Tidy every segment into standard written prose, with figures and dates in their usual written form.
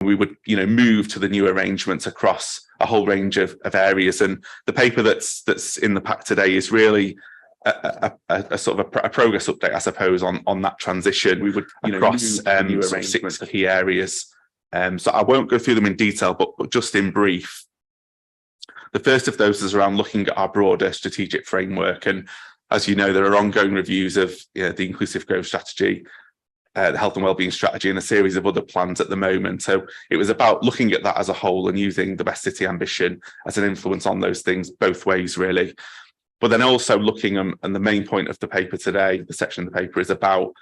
we would, move to the new arrangements across a whole range of areas. And the paper that's in the pack today is really a sort of a progress update, I suppose, on that transition. We would, across sort of 6 key areas. So I won't go through them in detail, but just in brief. The first of those is around looking at our broader strategic framework. And as you know, there are ongoing reviews of the inclusive growth strategy, the health and wellbeing strategy, and a series of other plans at the moment. So it was about looking at that as a whole and using the Best City ambition as an influence on those things both ways, really. But then also looking, and the main point of the paper today, the section of the paper, is about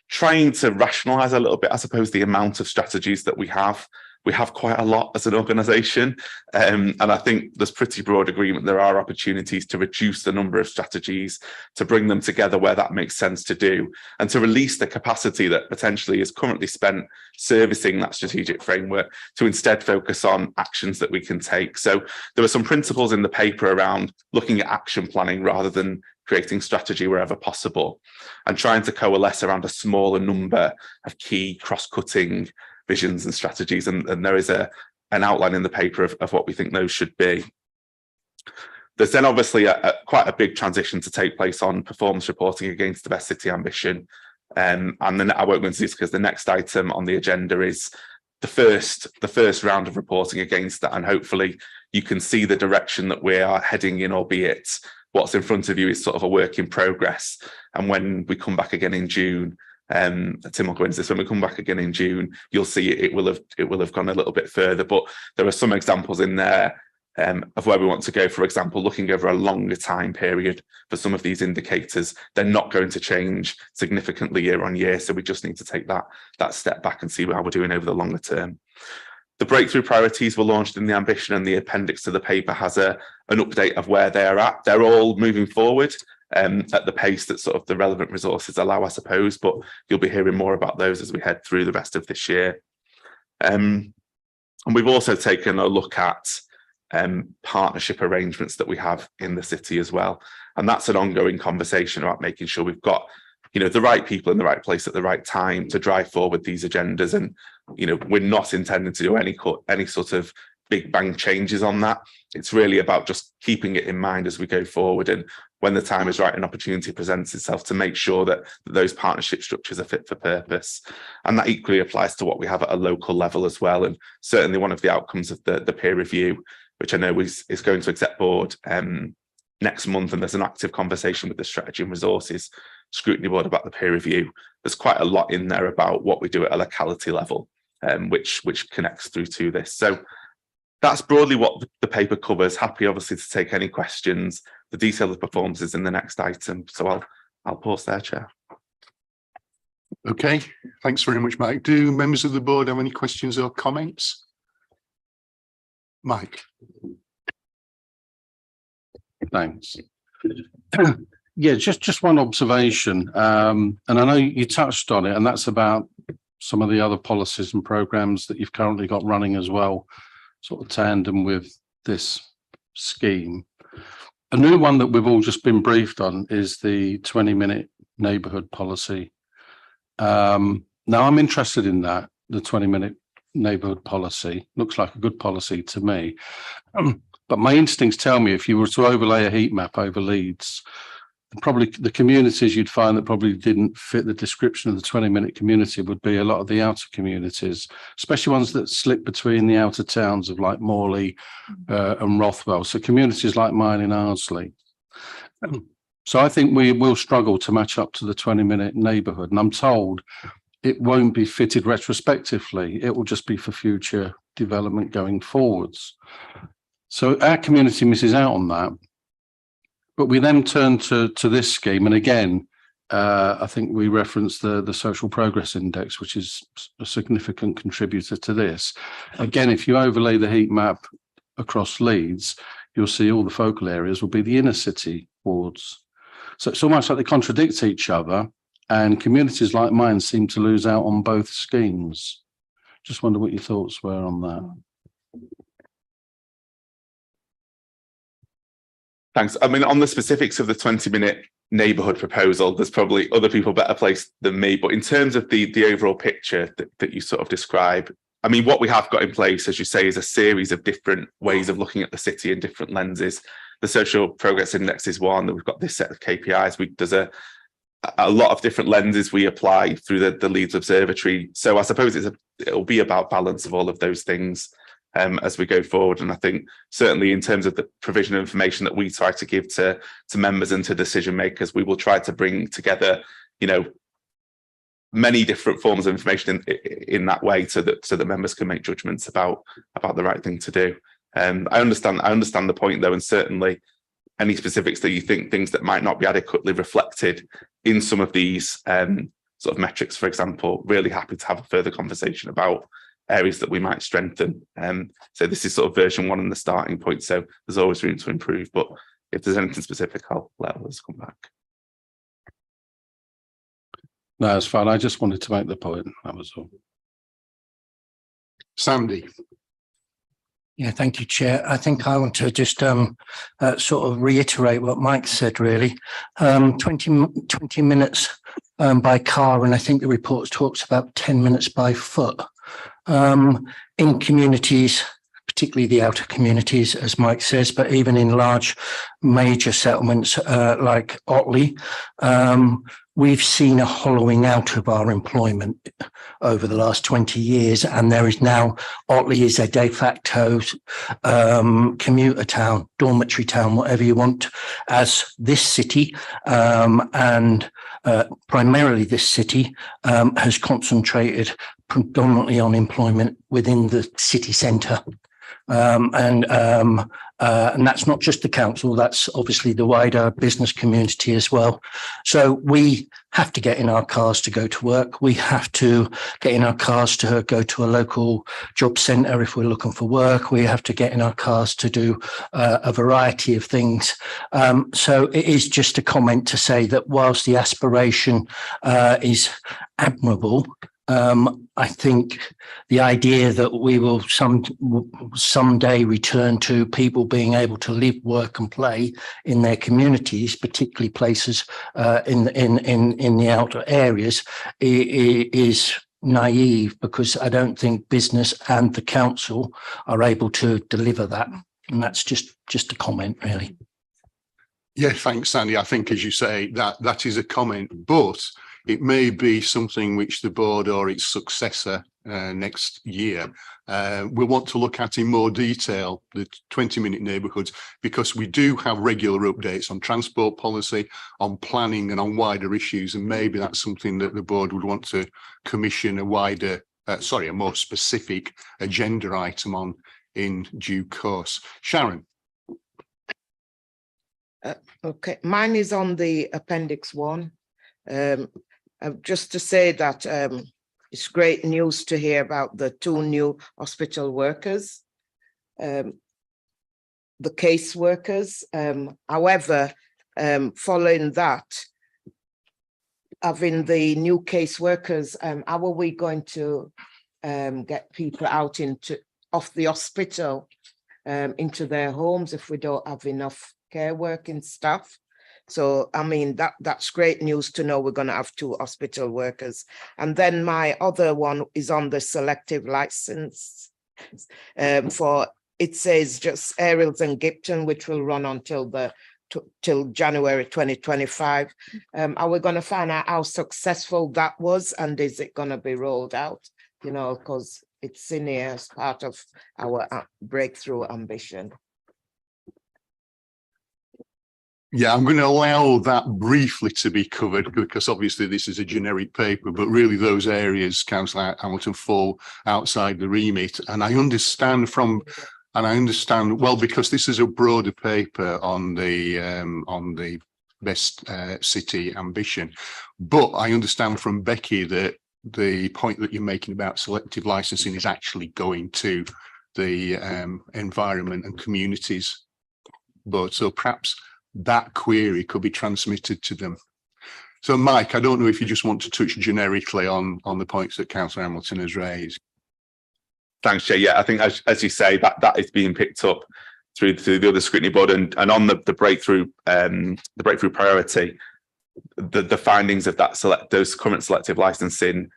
trying to rationalise a little bit, I suppose, the amount of strategies that we have. We have quite a lot as an organisation, and I think there's pretty broad agreement there are opportunities to reduce the number of strategies, to bring them together where that makes sense to do, and to release the capacity that potentially is currently spent servicing that strategic framework to instead focus on actions that we can take. So there were some principles in the paper around looking at action planning rather than creating strategy wherever possible, and trying to coalesce around a smaller number of key cross-cutting visions and strategies, and there is an outline in the paper of what we think those should be. There's then obviously quite a big transition to take place on performance reporting against the Best City ambition, and then I won't go into this because the next item on the agenda is the first round of reporting against that, and hopefully you can see the direction that we are heading in, albeit what's in front of you is sort of a work in progress. And when we come back again in June, Tim will go into this, when we come back again in June, you'll see it will have gone a little bit further. But there are some examples in there of where we want to go. For example, looking over a longer time period for some of these indicators, they're not going to change significantly year on year, so we just need to take that step back and see how we're doing over the longer term. The breakthrough priorities were launched in the ambition, and the appendix to the paper has an update of where they are at. They're all moving forward at the pace that sort of the relevant resources allow, I suppose, but you'll be hearing more about those as we head through the rest of this year. And we've also taken a look at partnership arrangements that we have in the city as well. And that's an ongoing conversation about making sure we've got, the right people in the right place at the right time to drive forward these agendas. And, we're not intending to do any sort of big bang changes on that. It's really about just keeping it in mind as we go forward, and when the time is right, an opportunity presents itself to make sure that those partnership structures are fit for purpose. And that equally applies to what we have at a local level as well. And certainly one of the outcomes of the peer review, which I know is going to Exec Board next month, and there's an active conversation with the Strategy and Resources Scrutiny Board about the peer review. There's quite a lot in there about what we do at a locality level, which connects through to this. So that's broadly what the paper covers. Happy, obviously, to take any questions. The detail of performances in the next item. So I'll pause there, Chair. Okay, thanks very much, Mike. Do members of the board have any questions or comments? Mike. Thanks. Yeah, just one observation, and I know you touched on it, and that's about some of the other policies and programs that you've currently got running as well, sort of tandem with this scheme. A new one that we've all just been briefed on is the 20-minute neighbourhood policy. Now, I'm interested in that, the 20-minute neighbourhood policy. Looks like a good policy to me. But my instincts tell me if you were to overlay a heat map over Leeds, probably the communities you'd find that probably didn't fit the description of the 20-minute community would be a lot of the outer communities, especially ones that slip between the outer towns of like Morley and Rothwell. So communities like mine in Ardsley. So I think we will struggle to match up to the 20-minute neighbourhood. And I'm told it won't be fitted retrospectively. It will just be for future development going forwards. So our community misses out on that. But we then turn to this scheme, and again, I think we referenced the Social Progress Index, which is a significant contributor to this. Again, if you overlay the heat map across Leeds, you'll see all the focal areas will be the inner city wards. So it's almost like they contradict each other, and communities like mine seem to lose out on both schemes. Just wonder what your thoughts were on that. Thanks. I mean, on the specifics of the 20-minute neighbourhood proposal, there's probably other people better placed than me. But in terms of the overall picture that you sort of describe, I mean, what we have got in place, as you say, is a series of different ways of looking at the city in different lenses. The social progress index is one that we've got this set of KPIs. There's a lot of different lenses we apply through the Leeds Observatory. So I suppose it'll be about balance of all of those things as we go forward. And I think certainly in terms of the provision of information that we try to give to members and to decision makers, we will try to bring together, many different forms of information in that way so that members can make judgments about the right thing to do. I understand the point though, and certainly any specifics that you think, things that might not be adequately reflected in some of these sort of metrics, for example, really happy to have a further conversation about areas that we might strengthen. So this is sort of version 1 and the starting point. So there's always room to improve, but if there's anything specific, I'll let others come back. No, it's fine. I just wanted to make the point. That was all. Sandy. Yeah, thank you, Chair. I think I want to just sort of reiterate what Mike said, really. 20 minutes by car, and I think the report talks about 10 minutes by foot. In communities, particularly the outer communities, as Mike says, but even in large major settlements like Otley, we've seen a hollowing out of our employment over the last 20 years. And there is now, Otley is a de facto commuter town, dormitory town, whatever you want, as this city. And primarily this city has concentrated predominantly on employment within the city centre. And that's not just the council, that's obviously the wider business community as well. So we have to get in our cars to go to work. We have to get in our cars to go to a local job centre if we're looking for work. We have to get in our cars to do a variety of things. So it is just a comment to say that whilst the aspiration is admirable, I think the idea that we will someday return to people being able to live, work, and play in their communities, particularly places in the outer areas, is naive, because I don't think business and the council are able to deliver that. And that's just a comment, really. Yeah, thanks, Sandy. I think, as you say, that is a comment, but it may be something which the board or its successor next year will want to look at in more detail, the 20-minute neighbourhoods, because we do have regular updates on transport policy, on planning and on wider issues. And maybe that's something that the board would want to commission a more specific agenda item on in due course. Sharon. Okay, mine is on the Appendix 1. Just to say that it's great news to hear about the 2 new hospital workers, the case workers. However, following that, having the new case workers, how are we going to get people out off the hospital into their homes if we don't have enough care working staff? So, I mean, that's great news to know we're going to have 2 hospital workers. And then my other one is on the selective license it says just Aerials and Gipton, which will run until till January 2025. Are we going to find out how successful that was, and is it going to be rolled out? Because it's in here as part of our breakthrough ambition. Yeah, I'm going to allow that briefly to be covered, because obviously this is a generic paper, but really those areas, Councillor Hamilton, fall outside the remit. And I understand well, because this is a broader paper on the best city ambition. But I understand from Becky that the point that you're making about selective licensing is actually going to the environment and communities. But so perhaps that query could be transmitted to them. So, Mike, I don't know if you just want to touch generically on the points that Councillor Hamilton has raised. Thanks, Jay. Yeah, I think as you say, that is being picked up through the other scrutiny board, and on the breakthrough priority, the findings of those current selective licensing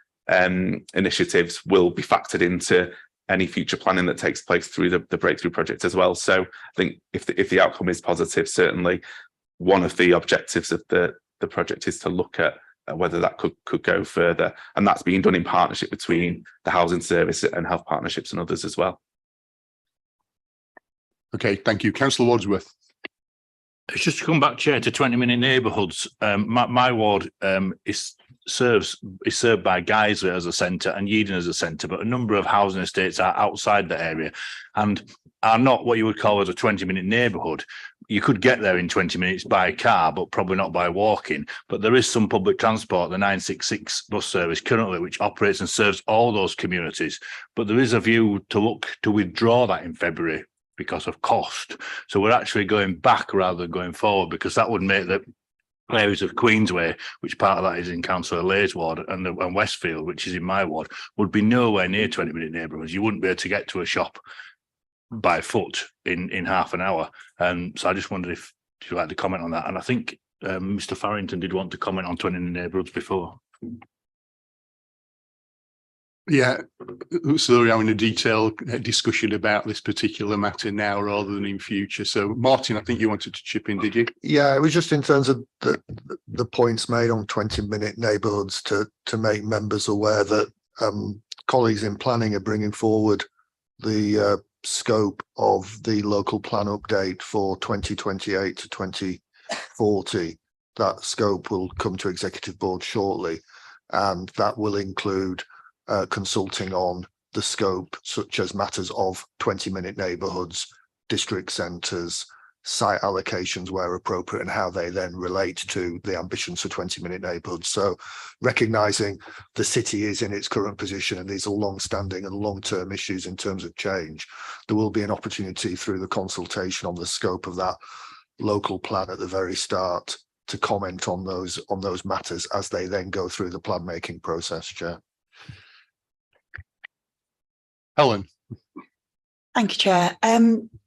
initiatives will be factored into any future planning that takes place through the breakthrough project as well. So I think if the outcome is positive, certainly one of the objectives of the project is to look at whether that could go further, and that's being done in partnership between the housing service and health partnerships and others as well. Okay, thank you. Councillor Wadsworth. It's just to come back, Chair, to 20-minute neighbourhoods. My ward is served by Geyser as a centre and Yeadon as a centre, but a number of housing estates are outside the area and are not what you would call as a 20-minute neighbourhood. You could get there in 20 minutes by car, but probably not by walking. But there is some public transport, the 966 bus service currently, which operates and serves all those communities. But there is a view to look to withdraw that in February because of cost. So we're actually going back rather than going forward, because that would make the areas of Queensway, which part of that is in Councillor Lay's ward, and Westfield, which is in my ward, would be nowhere near 20-minute neighbourhoods. You wouldn't be able to get to a shop by foot in half an hour. So I just wondered if you'd like to comment on that. And I think Mr. Farrington did want to comment on 20-minute neighbourhoods before. Yeah, so we're having a detailed discussion about this particular matter now rather than in future. So Martin, I think you wanted to chip in, did you? Yeah, it was just in terms of the points made on 20-minute neighbourhoods to make members aware that colleagues in planning are bringing forward the scope of the local plan update for 2028 to 2040. That scope will come to Executive Board shortly, and that will include consulting on the scope, such as matters of 20-minute neighbourhoods, district centres, site allocations where appropriate, and how they then relate to the ambitions for 20-minute neighbourhoods. So recognising the city is in its current position and these are long-standing and long-term issues in terms of change, there will be an opportunity through the consultation on the scope of that local plan at the very start to comment on those matters as they then go through the plan making process, Chair. Helen. Thank you, Chair.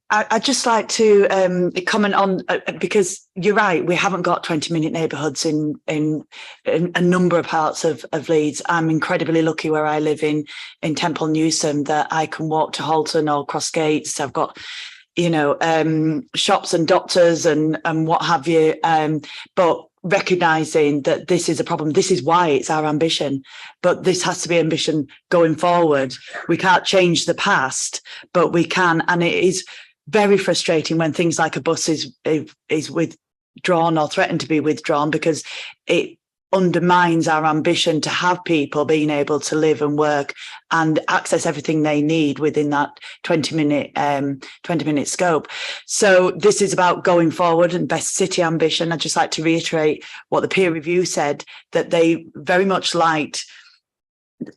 I'd just like to comment on, because you're right, we haven't got 20-minute neighbourhoods in a number of parts of Leeds. I'm incredibly lucky where I live in Temple Newsome that I can walk to Halton or Cross Gates. I've got, shops and doctors and what have you. But recognising that this is a problem, this is why it's our ambition, but this has to be ambition going forward. We can't change the past, but we can, and it is very frustrating when things like a bus is withdrawn or threatened to be withdrawn, because it undermines our ambition to have people being able to live and work and access everything they need within that 20-minute scope. So this is about going forward and best city ambition. I'd just like to reiterate what the peer review said, that they very much liked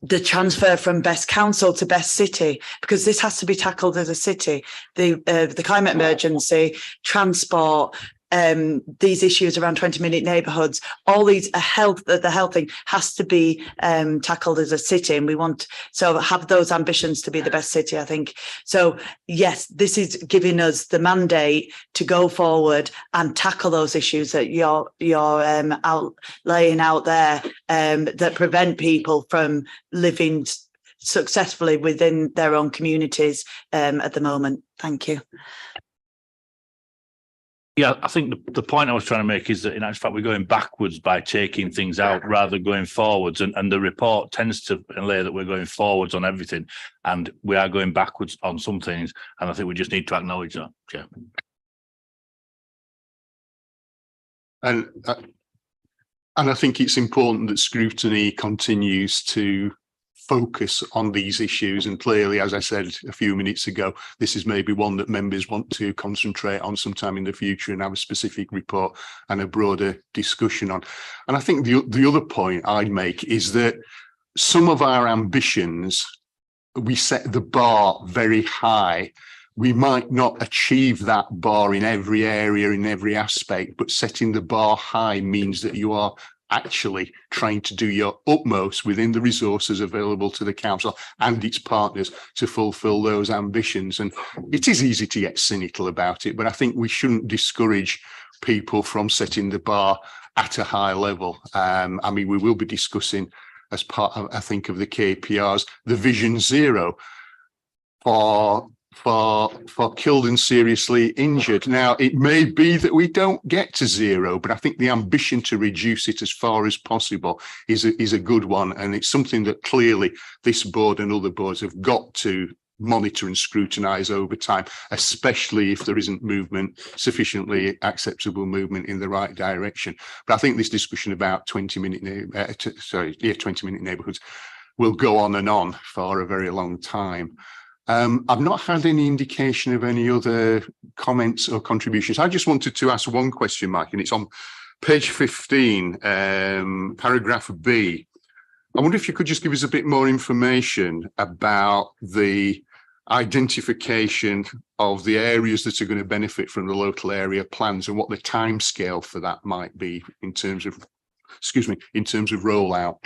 the transfer from best council to best city, because this has to be tackled as a city. The climate emergency, transport, these issues around 20-minute neighbourhoods, all these the health thing has to be tackled as a city, and we want so have those ambitions to be the best city, I think. So yes, this is giving us the mandate to go forward and tackle those issues that you're laying out there, that prevent people from living successfully within their own communities at the moment. Thank you. Yeah, I think the point I was trying to make is that in actual fact we're going backwards by taking things out rather than going forwards, and the report tends to lay that we're going forwards on everything, and we are going backwards on some things, and I think we just need to acknowledge that. Yeah. And I think it's important that scrutiny continues to focus on these issues, and clearly, as I said a few minutes ago, this is maybe one that members want to concentrate on sometime in the future and have a specific report and a broader discussion on. And I think the other point I'd make is that some of our ambitions, we set the bar very high. We might not achieve that bar in every area, in every aspect, but setting the bar high means that you are actually trying to do your utmost within the resources available to the council and its partners to fulfill those ambitions. And it is easy to get cynical about it, but I think we shouldn't discourage people from setting the bar at a high level. I mean, we will be discussing as part of, I think, of the KPRs, the Vision Zero for killed and seriously injured. Now, it may be that we don't get to zero, but I think the ambition to reduce it as far as possible is a good one. And it's something that clearly this board and other boards have got to monitor and scrutinise over time, especially if there isn't movement, sufficiently acceptable movement in the right direction. But I think this discussion about 20-minute neighbourhoods will go on and on for a very long time. I've not had any indication of any other comments or contributions. I just wanted to ask one question, Mike, and it's on page 15, paragraph B. I wonder if you could just give us a bit more information about the identification of the areas that are going to benefit from the local area plans and what the timescale for that might be in terms of, rollout.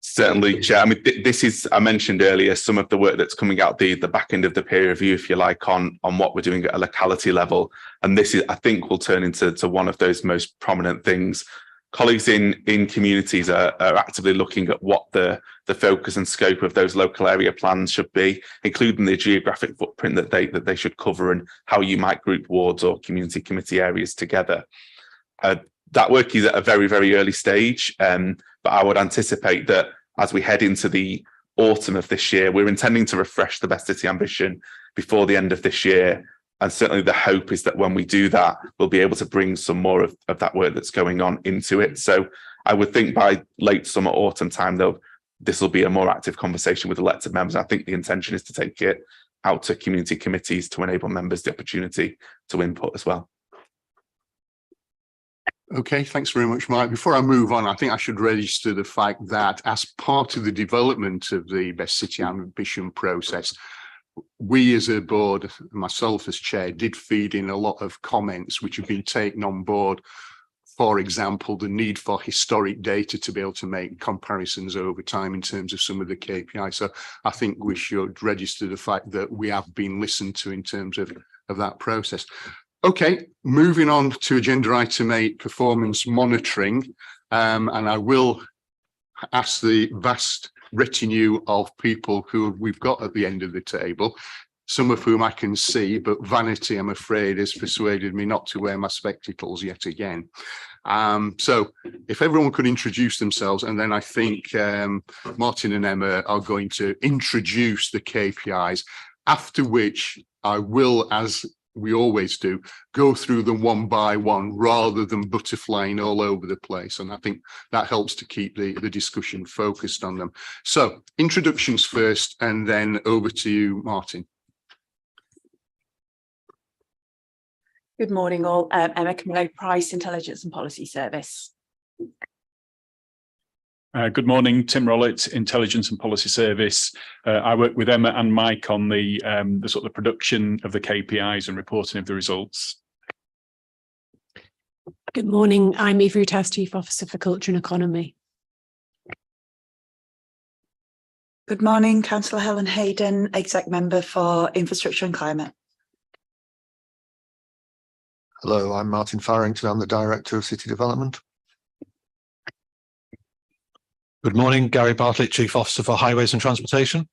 Certainly, Chair. I mean, this is, I mentioned earlier, some of the work that's coming out the back end of the peer review, if you like, on what we're doing at a locality level. And this is, I think, will turn into one of those most prominent things. Colleagues in communities are actively looking at what the focus and scope of those local area plans should be, including the geographic footprint that they should cover and how you might group wards or community committee areas together. That work is at a very, very early stage, but I would anticipate that as we head into the autumn of this year, we're intending to refresh the Best City Ambition before the end of this year. And certainly the hope is that when we do that, we'll be able to bring some more of that work that's going on into it. So I would think by late summer, autumn time, though, this will be a more active conversation with elected members. I think the intention is to take it out to community committees to enable members the opportunity to input as well. Okay, thanks very much, Mike. Before I move on, I think I should register the fact that as part of the development of the Best City Ambition process, we as a board, myself as chair, did feed in a lot of comments which have been taken on board. For example, the need for historic data to be able to make comparisons over time in terms of some of the KPIs. So I think we should register the fact that we have been listened to in terms of that process. Okay, moving on to agenda item 8, performance monitoring. And I will ask the vast retinue of people who we've got at the end of the table, some of whom I can see, but vanity, I'm afraid, has persuaded me not to wear my spectacles yet again. So if everyone could introduce themselves, and then I think Martin and Emma are going to introduce the KPIs, after which I will, as we always do, go through them one by one rather than butterflying all over the place. And I think that helps to keep the discussion focused on them. So introductions first, and then over to you, Martin. Good morning all. Emma Camillo, Price Intelligence and Policy Service. Good morning, Tim Rollett, Intelligence and Policy Service. I work with Emma and Mike on the sort of production of the KPIs and reporting of the results. Good morning, I'm Eva Rutas, Chief Officer for Culture and Economy. Good morning, Councillor Helen Hayden, Exec Member for Infrastructure and Climate. Hello, I'm Martin Farrington. I'm the Director of City Development. Good morning, Gary Bartlett, Chief Officer for Highways and Transportation.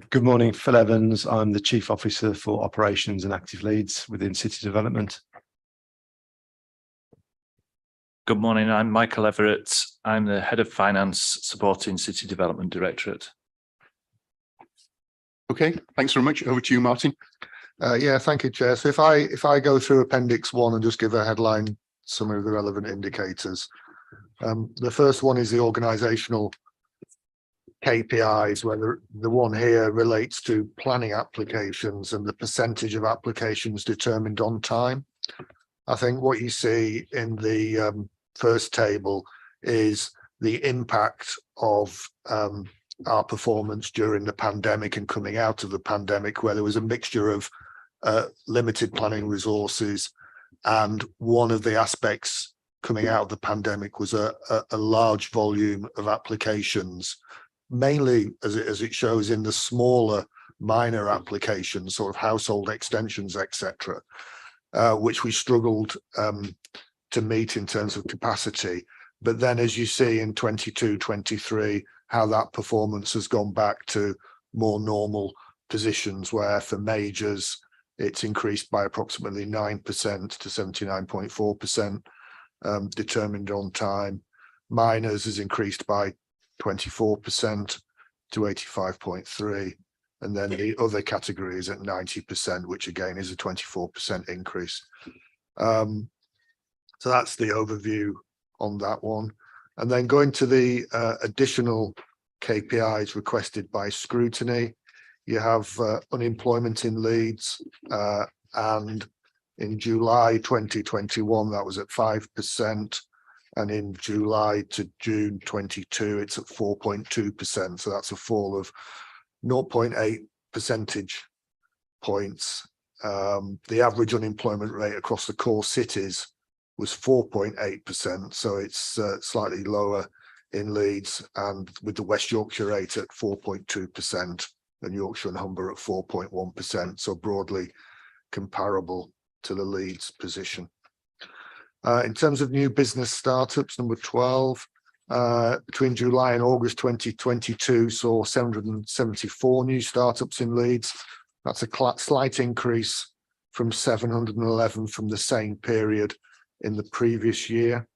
Good morning, Phil Evans. I'm the Chief Officer for Operations and Active Leads within City Development. Good morning, I'm Michael Everett. I'm the Head of Finance supporting City Development Directorate. Okay, thanks very much. Over to you, Martin. Yeah, thank you, Chair. So if I go through Appendix 1 and just give a headline summary of the relevant indicators. The first one is the organisational KPIs, where the one here relates to planning applications and the percentage of applications determined on time. I think what you see in the first table is the impact of our performance during the pandemic and coming out of the pandemic, where there was a mixture of limited planning resources, and one of the aspects coming out of the pandemic was a large volume of applications, mainly as it shows in the smaller minor applications, sort of household extensions, etc., which we struggled meet in terms of capacity. But then, as you see in 22, 23, how that performance has gone back to more normal positions, where for majors, it's increased by approximately 9% to 79.4%, determined on time. Minors has increased by 24% to 85.3%. And then the other category is at 90%, which again is a 24% increase. So that's the overview on that one. And then going to the additional KPIs requested by Scrutiny, you have unemployment in Leeds, and in July 2021, that was at 5%. And in July to June 22, it's at 4.2%. So that's a fall of 0.8 percentage points. The average unemployment rate across the core cities was 4.8%. So it's slightly lower in Leeds, and with the West Yorkshire rate at 4.2% and Yorkshire and Humber at 4.1%. So broadly comparable to the Leeds position. In terms of new business startups, number 12, between July and August 2022 saw 774 new startups in Leeds. That's a slight increase from 711 from the same period in the previous year.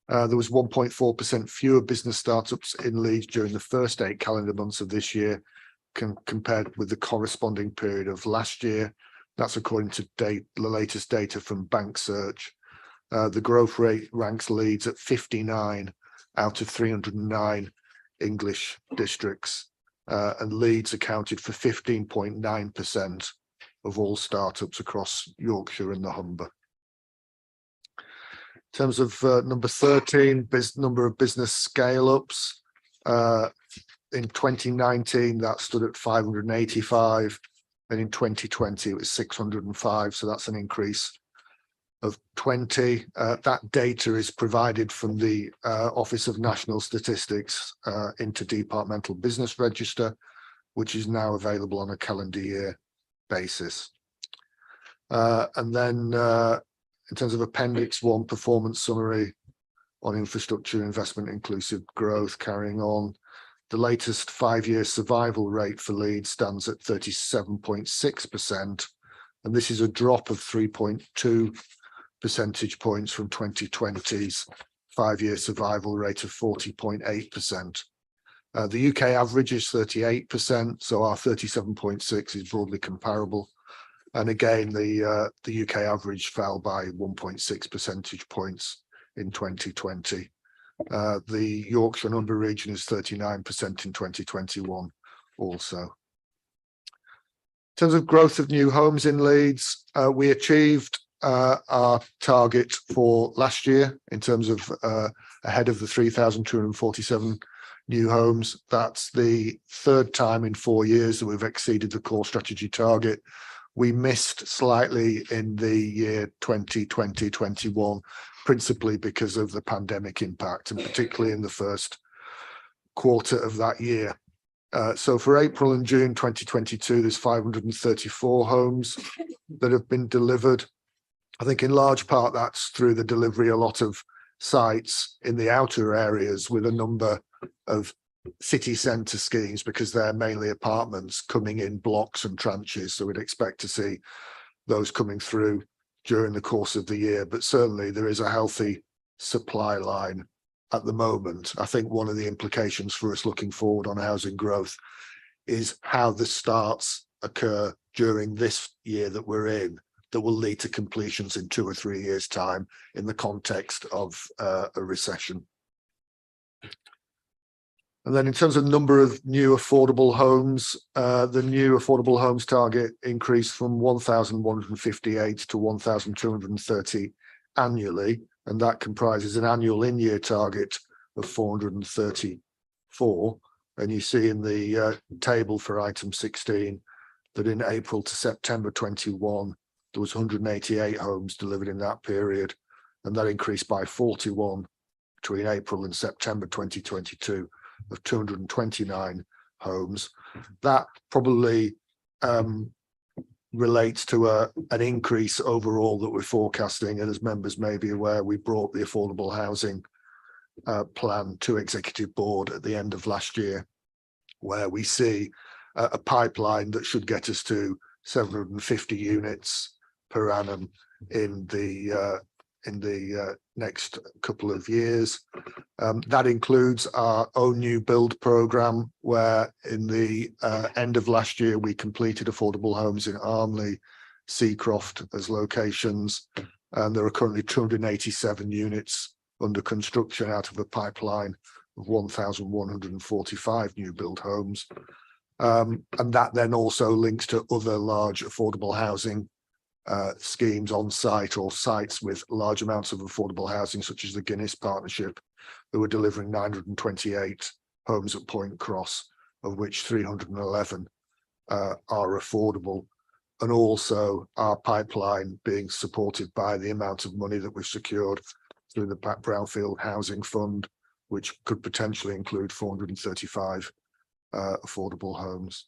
There was 1.4% fewer business startups in Leeds during the first 8 calendar months of this year compared with the corresponding period of last year. That's according to the latest data from Bank Search. The growth rate ranks Leeds at 59 out of 309 English districts, and Leeds accounted for 15.9% of all startups across Yorkshire and the Humber. In terms of number 13, number of business scale-ups, in 2019 that stood at 585, and in 2020 it was 605, so that's an increase of 20. That data is provided from the Office of National Statistics Interdepartmental Business Register, which is now available on a calendar year basis. And then in terms of Appendix 1, performance summary on infrastructure investment, inclusive growth, carrying on. The latest 5-year survival rate for Leeds stands at 37.6%, and this is a drop of 3.2 percentage points from 2020's 5-year survival rate of 40.8%. The UK average is 38%, so our 37.6 is broadly comparable. And again, the UK average fell by 1.6 percentage points in 2020. The Yorkshire and Humber region is 39% in 2021 also. In terms of growth of new homes in Leeds, we achieved our target for last year in terms of ahead of the 3,247 new homes. That's the third time in 4 years that we've exceeded the core strategy target. We missed slightly in the year 2020-21, principally because of the pandemic impact, and particularly in the first quarter of that year. So for April and June 2022, there's 534 homes that have been delivered. I think in large part that's through the delivery a lot of sites in the outer areas with a number of city centre schemes, because they're mainly apartments coming in blocks and tranches. So we'd expect to see those coming through during the course of the year. But certainly there is a healthy supply line at the moment. I think one of the implications for us looking forward on housing growth is how the starts occur during this year that we're in, that will lead to completions in 2 or 3 years' time in the context of a recession. And then in terms of number of new affordable homes, the new affordable homes target increased from 1,158 to 1,230 annually, and that comprises an annual in-year target of 434. And you see in the table for item 16 that in April to September 21, there was 188 homes delivered in that period, and that increased by 41 between April and September 2022 of 229 homes. That probably relates to an increase overall that we're forecasting. And as members may be aware, we brought the affordable housing plan to executive board at the end of last year, where we see a pipeline that should get us to 750 units per annum in the next couple of years. That includes our own new build program, where in the end of last year we completed affordable homes in Armley, Seacroft as locations, and there are currently 287 units under construction out of a pipeline of 1,145 new build homes. And that then also links to other large affordable housing schemes on site or sites with large amounts of affordable housing, such as the Guinness Partnership, who are delivering 928 homes at Point Cross, of which 311 are affordable. And also our pipeline being supported by the amount of money that we've secured through the Brownfield Housing Fund, which could potentially include 435 affordable homes.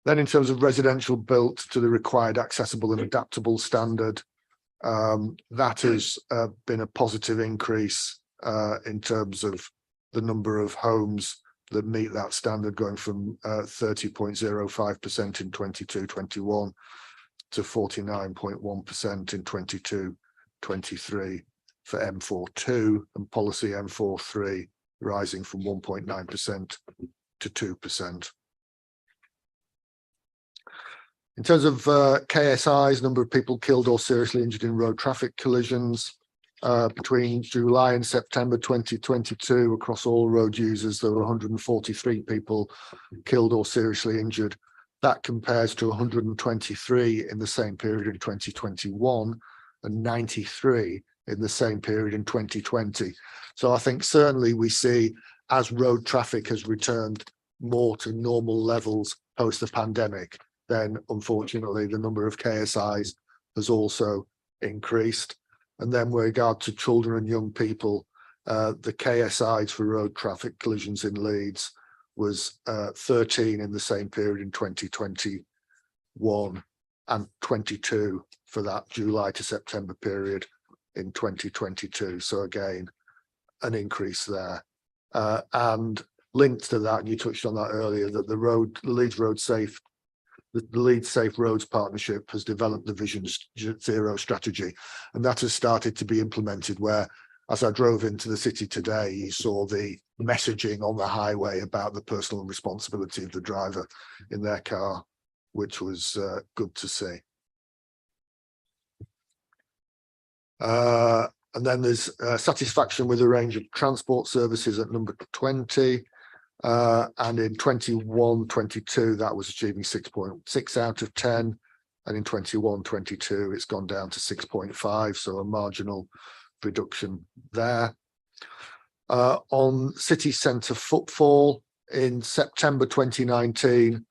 Then in terms of residential built to the required accessible and adaptable standard, that has been a positive increase in terms of the number of homes that meet that standard, going from 30.05% in 22-21 to 49.1% in 22-23 for M42, and policy M43 rising from 1.9% to 2%. In terms of KSIs, number of people killed or seriously injured in road traffic collisions, between July and September 2022 across all road users, there were 143 people killed or seriously injured. That compares to 123 in the same period in 2021 and 93 in the same period in 2020. So I think certainly we see, as road traffic has returned more to normal levels post the pandemic, then unfortunately the number of KSIs has also increased. And then with regard to children and young people, the KSIs for road traffic collisions in Leeds was 13 in the same period in 2021 and 22 for that July to September period in 2022. So again, an increase there. And linked to that, and you touched on that earlier, that the Leeds Safe Roads Partnership has developed the Vision Zero strategy, and that has started to be implemented, where as I drove into the city today, you saw the messaging on the highway about the personal responsibility of the driver in their car, which was good to see. And then there's satisfaction with a range of transport services at number 20. And in 21-22, that was achieving 6.6 out of 10. And in 21-22, it's gone down to 6.5. So a marginal reduction there. On city centre footfall, in September 2019,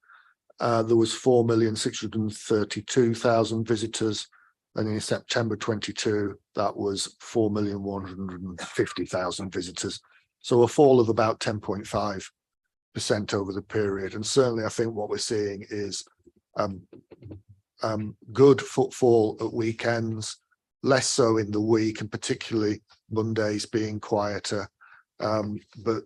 there was 4,632,000 visitors. And in September 22, that was 4,150,000 visitors. So a fall of about 10.5% over the period. And certainly I think what we're seeing is good footfall at weekends, less so in the week, and particularly Mondays being quieter. But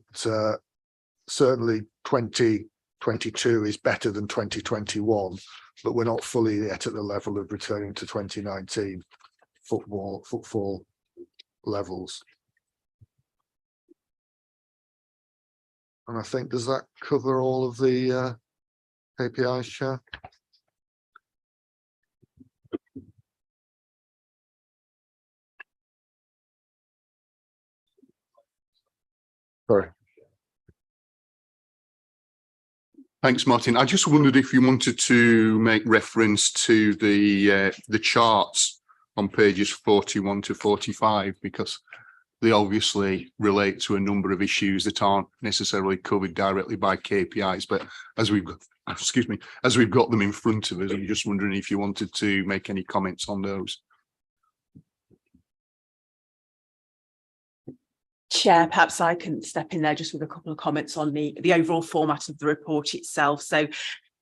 certainly 2022 is better than 2021, but we're not fully yet at the level of returning to 2019 footfall levels. And I think, does that cover all of the KPIs, Chair? Sorry. Thanks, Martin. I just wondered if you wanted to make reference to the charts on pages 41 to 45, because they obviously relate to a number of issues that aren't necessarily covered directly by KPIs. But as we've got, as we've got them in front of us, I'm just wondering if you wanted to make any comments on those. Chair, perhaps I can step in there just with a couple of comments on the overall format of the report itself. So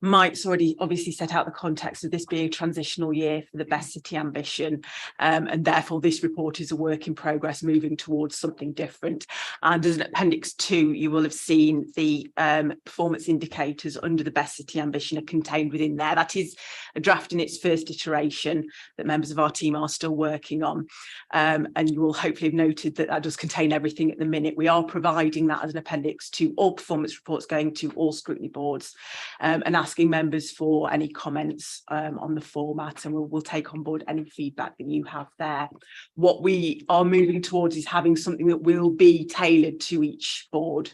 Mike's already obviously set out the context of this being a transitional year for the Best City ambition, and therefore this report is a work in progress moving towards something different. And as an appendix 2, you will have seen the performance indicators under the Best City ambition are contained within there. That is a draft in its first iteration that members of our team are still working on, and you will hopefully have noted that that does contain everything at the minute. We are providing that as an appendix to all performance reports going to all scrutiny boards, and asking members for any comments on the format, and we'll take on board any feedback that you have there. What we are moving towards is having something that will be tailored to each board.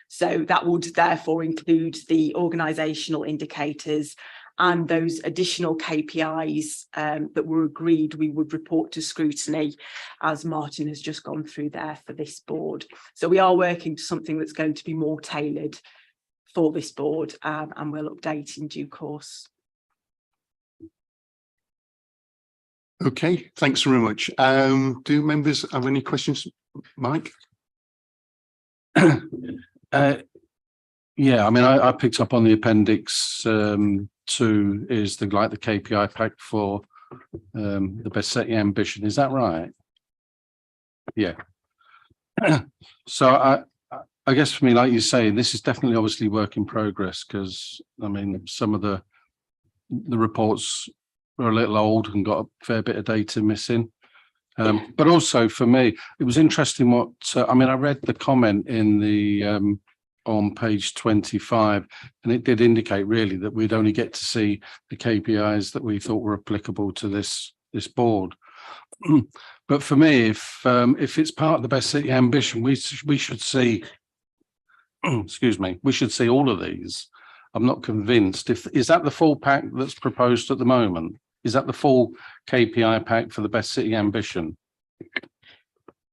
So that would therefore include the organisational indicators and those additional KPIs that were agreed we would report to scrutiny, as Martin has just gone through there for this board. So we are working to something that's going to be more tailored for this board, and we'll update in due course. Okay, thanks very much. Do members have any questions? Mike? Yeah, I mean, I picked up on the appendix 2 is the KPI pack for the Best City ambition. Is that right? Yeah. So I guess for me, like you say, this is definitely obviously work in progress, because I mean, some of the reports are a little old and got a fair bit of data missing. But also for me, it was interesting what I mean, I read the comment in the on page 25, and it did indicate really that we'd only get to see the KPIs that we thought were applicable to this board. But for me, if it's part of the Best City ambition, we should see excuse me, we should see all of these. I'm not convinced. Is that the full pack that's proposed at the moment? Is that the full KPI pack for the Best City ambition?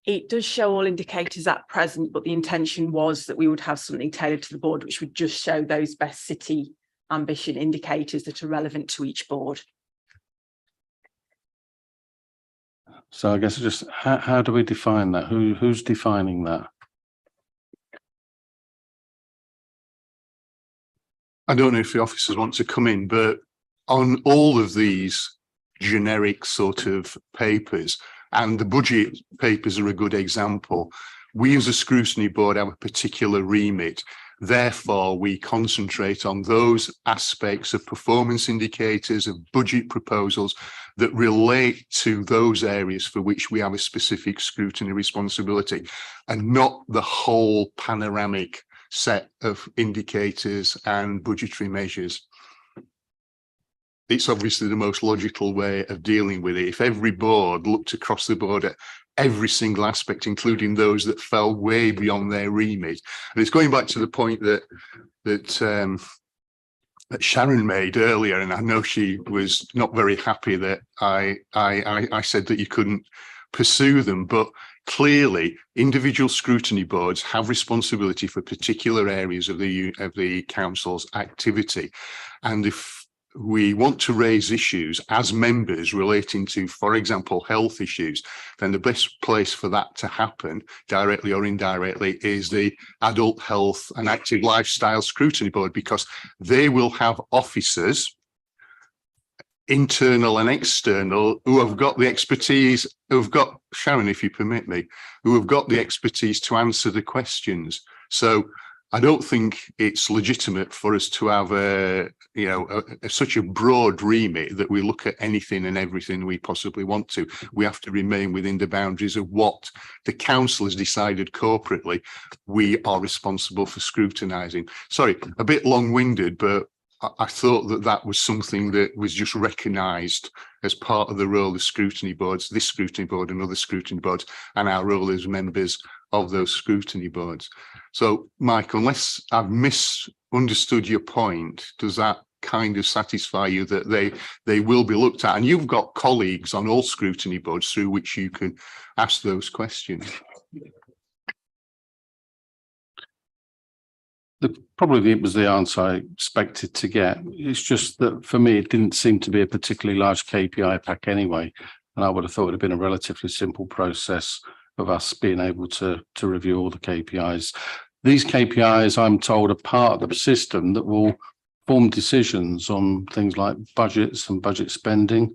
It does show all indicators at present, but the intention was that we would have something tailored to the board, which would just show those Best City ambition indicators that are relevant to each board. So I guess just how do we define that? Who's defining that? I don't know if the officers want to come in, but on all of these generic sort of papers, and the budget papers are a good example, we as a scrutiny board have a particular remit. Therefore, we concentrate on those aspects of performance indicators, of budget proposals that relate to those areas for which we have a specific scrutiny responsibility, and not the whole panoramic set of indicators and budgetary measures. It's obviously the most logical way of dealing with it. If every board looked across the board at every single aspect, including those that fell way beyond their remit. And it's going back to the point that Sharon made earlier, and I know she was not very happy that I said that you couldn't pursue them, but clearly individual scrutiny boards have responsibility for particular areas of the council's activity. And if we want to raise issues as members relating to, for example, health issues, then the best place for that to happen, directly or indirectly, is the Adult Health and Active Lifestyle Scrutiny Board, because they will have officers, internal and external, who have got the expertise, who've got, Sharon, if you permit me, who have got the expertise to answer the questions. So I don't think it's legitimate for us to have such a broad remit that we look at anything and everything we possibly want to. We have to remain within the boundaries of what the council has decided corporately we are responsible for scrutinising. Sorry, a bit long-winded, but I thought that was something that was just recognised as part of the role of scrutiny boards, this scrutiny board and other scrutiny boards, and our role as members of those scrutiny boards. So, Mike, unless I've misunderstood your point, does that kind of satisfy you that they will be looked at? And you've got colleagues on all scrutiny boards through which you can ask those questions. Probably it was the answer I expected to get. It's just that for me, it didn't seem to be a particularly large KPI pack anyway. And I would have thought it would have been a relatively simple process of us being able to review all the KPIs. These KPIs, I'm told, are part of the system that will form decisions on things like budgets and budget spending.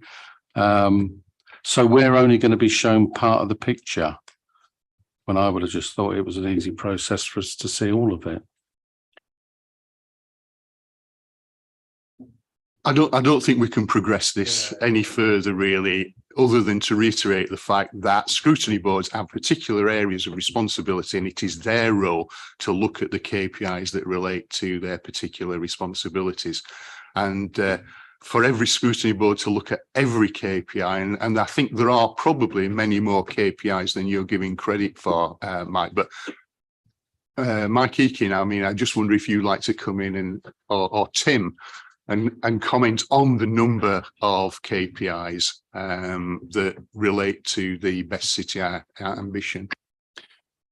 So we're only going to be shown part of the picture, when I would have just thought it was an easy process for us to see all of it. I don't think we can progress this any further, really, other than to reiterate the fact that scrutiny boards have particular areas of responsibility, and it is their role to look at the KPIs that relate to their particular responsibilities. And for every scrutiny board to look at every KPI, and I think there are probably many more KPIs than you're giving credit for, Mike, but Mike Eakin, I mean, I just wonder if you'd like to come in and, or Tim, and comment on the number of KPIs that relate to the Best City ambition.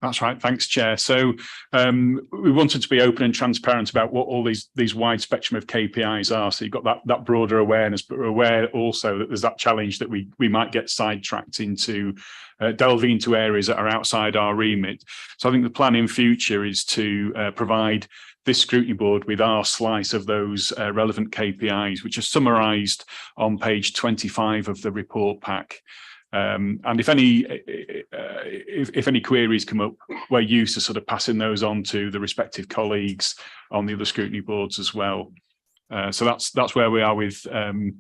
That's right. Thanks, Chair. So we wanted to be open and transparent about what all these wide spectrum of KPIs are. So you've got that broader awareness, but we're aware also that there's that challenge that we might get sidetracked into delving into areas that are outside our remit. So I think the plan in future is to provide this scrutiny board with our slice of those relevant KPIs, which are summarised on page 25 of the report pack. And if any queries come up, we're used to sort of passing those on to the respective colleagues on the other scrutiny boards as well. So that's where we are with the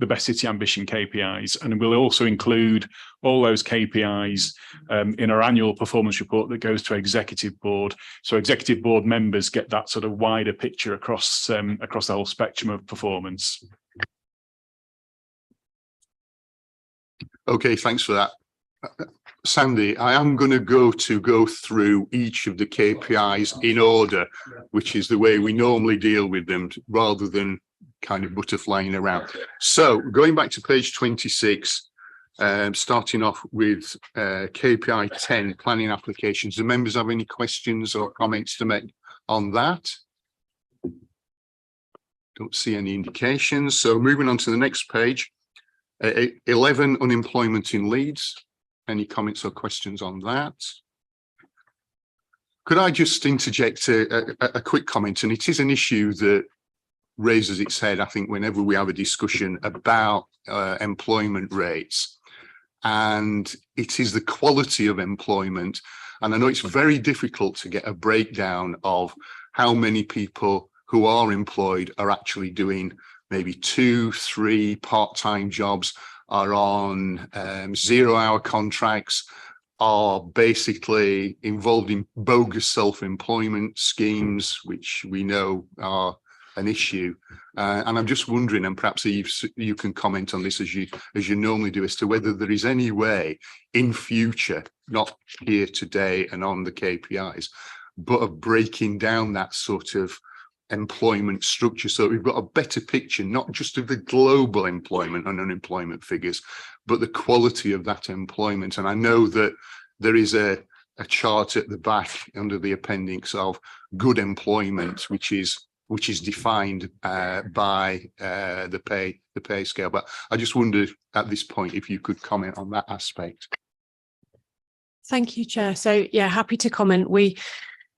Best City Ambition KPIs, and we'll also include all those KPIs in our annual performance report that goes to executive board. So executive board members get that sort of wider picture across the whole spectrum of performance. Okay, thanks for that. Sandy, I am going to go through each of the KPIs in order, which is the way we normally deal with them, rather than kind of butterflying around. So going back to page 26, starting off with KPI 10, planning applications. Do members have any questions or comments to make on that? Don't see any indications. So moving on to the next page, 11, unemployment in Leeds. Any comments or questions on that? Could I just interject a quick comment? And it is an issue that raises its head, I think, whenever we have a discussion about employment rates. And it is the quality of employment. And I know it's very difficult to get a breakdown of how many people who are employed are actually doing maybe 2, 3 part-time jobs, are on 0-hour contracts, are basically involved in bogus self-employment schemes, which we know are an issue. And I'm just wondering, and perhaps you can comment on this as you normally do, as to whether there is any way in future, not here today and on the KPIs, but of breaking down that sort of employment structure, so we've got a better picture, not just of the global employment and unemployment figures, but the quality of that employment. And I know that there is a chart at the back under the appendix of good employment, which is defined by the pay scale. But I just wondered at this point if you could comment on that aspect. Thank you, Chair. So yeah, happy to comment. We've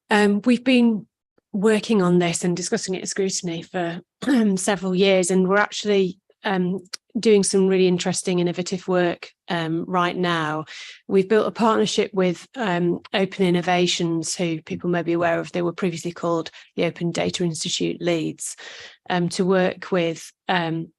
been working on this and discussing it at Scrutiny for several years, and we're actually doing some really interesting, innovative work right now. We've built a partnership with Open Innovations, who people may be aware of. They were previously called the Open Data Institute Leeds, to work with an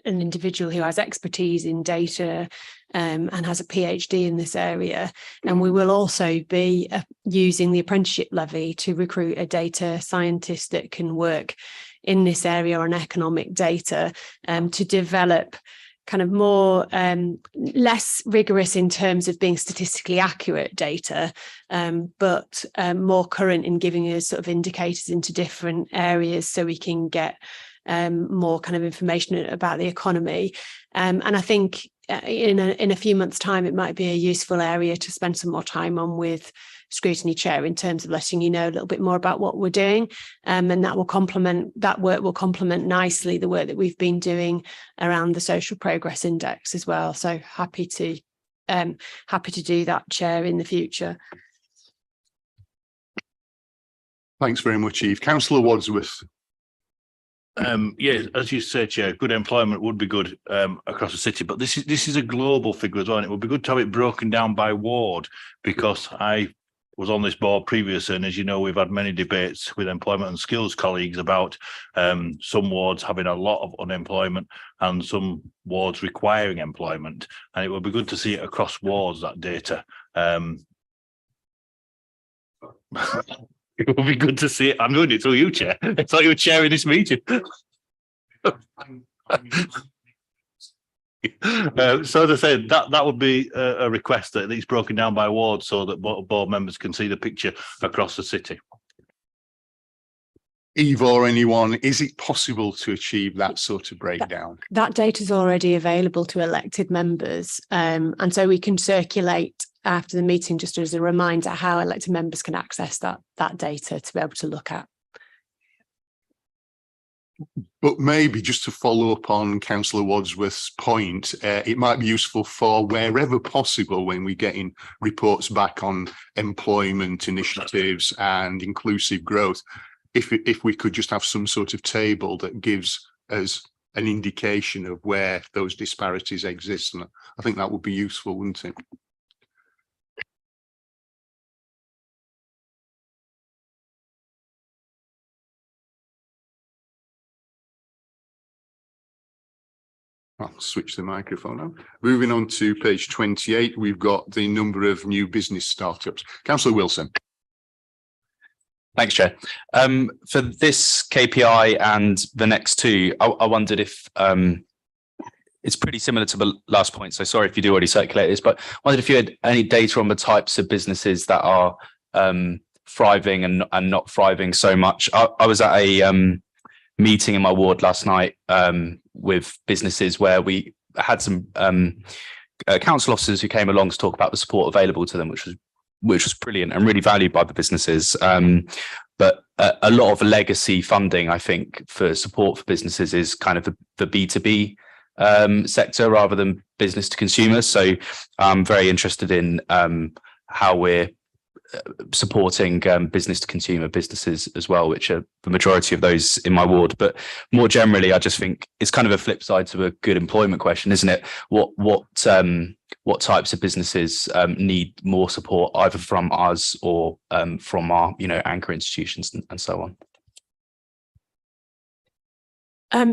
individual who has expertise in data and has a PhD in this area. And we will also be using the apprenticeship levy to recruit a data scientist that can work in this area on economic data, to develop kind of more less rigorous in terms of being statistically accurate data, but more current in giving us sort of indicators into different areas, so we can get more kind of information about the economy. And I think in a few months' time, it might be a useful area to spend some more time on with Scrutiny Chair, in terms of letting you know a little bit more about what we're doing. And that work will complement nicely the work that we've been doing around the Social Progress Index as well. So happy to happy to do that, Chair, in the future. Thanks very much, Eve. Councillor Wadsworth. Yeah, as you say, Chair, good employment would be good across the city, but this is a global figure as well. And it would be good to have it broken down by ward, because I was on this board previously, and as you know, we've had many debates with employment and skills colleagues about some wards having a lot of unemployment and some wards requiring employment, and it would be good to see it across wards, that data. It would be good to see it. I'm doing it through you, Chair. I thought you were chairing this meeting. So as I said, that would be a request that it's broken down by ward so that board members can see the picture across the city. Eve or anyone, is it possible to achieve that sort of breakdown? That data is already available to elected members, and so we can circulate after the meeting, just as a reminder, how elected members can access that data to be able to look at. But maybe just to follow up on Councillor Wadsworth's point, it might be useful for wherever possible when we get in reports back on employment initiatives and inclusive growth, if we could just have some sort of table that gives us an indication of where those disparities exist. And I think that would be useful, wouldn't it? I'll switch the microphone on. Moving on to page 28, we've got the number of new business startups. Councillor Wilson. Thanks, Chair. For this KPI and the next two, I wondered if it's pretty similar to the last point, so sorry if you do already circulate this, but I wondered if you had any data on the types of businesses that are thriving and not thriving so much. I was at a meeting in my ward last night with businesses where we had some council officers who came along to talk about the support available to them, which was brilliant and really valued by the businesses. But a lot of legacy funding, I think, for support for businesses is kind of the B2B sector rather than business to consumer. So I'm very interested in how we're supporting business to consumer businesses as well, which are the majority of those in my ward. But more generally, I just think it's kind of a flip side to a good employment question, isn't it? What types of businesses need more support, either from us or from our anchor institutions and so on?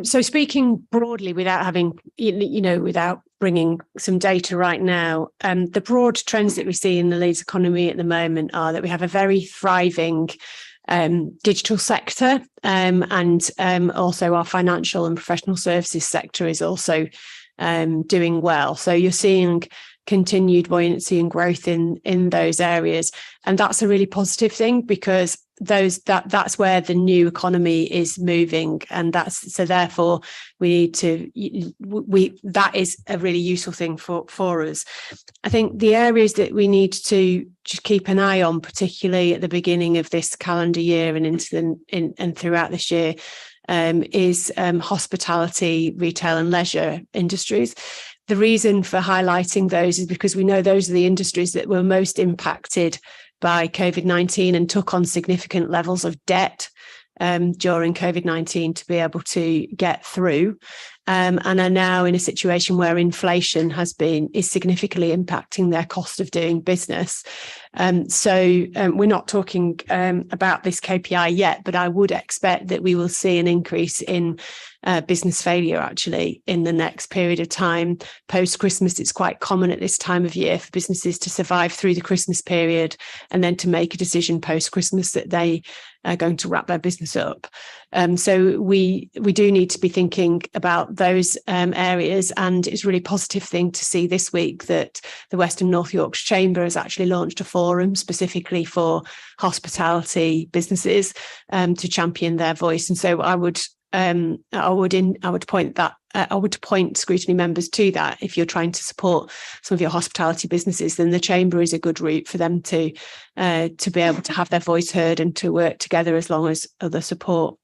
So speaking broadly, without having, without bringing some data right now, the broad trends that we see in the Leeds economy at the moment are that we have a very thriving digital sector, and also our financial and professional services sector is also doing well. So you're seeing continued buoyancy and growth in those areas, and that's a really positive thing, because that's where the new economy is moving, and therefore we need to that is a really useful thing for us. I think the areas that we need to just keep an eye on, particularly at the beginning of this calendar year and and throughout this year, is hospitality, retail and leisure industries. The reason for highlighting those is because we know those are the industries that were most impacted by COVID-19 and took on significant levels of debt during COVID-19 to be able to get through, and are now in a situation where inflation is significantly impacting their cost of doing business. So we're not talking about this KPI yet, but I would expect that we will see an increase in business failure actually in the next period of time. Post-Christmas, it's quite common at this time of year for businesses to survive through the Christmas period and then to make a decision post-Christmas that they are going to wrap their business up. So we do need to be thinking about those areas, and it's a really positive thing to see this week that the West and North Yorkshire Chamber has actually launched a forum specifically for hospitality businesses to champion their voice. And so I would point Scrutiny members to that. If you're trying to support some of your hospitality businesses, then the Chamber is a good route for them to be able to have their voice heard and to work together as long as other support.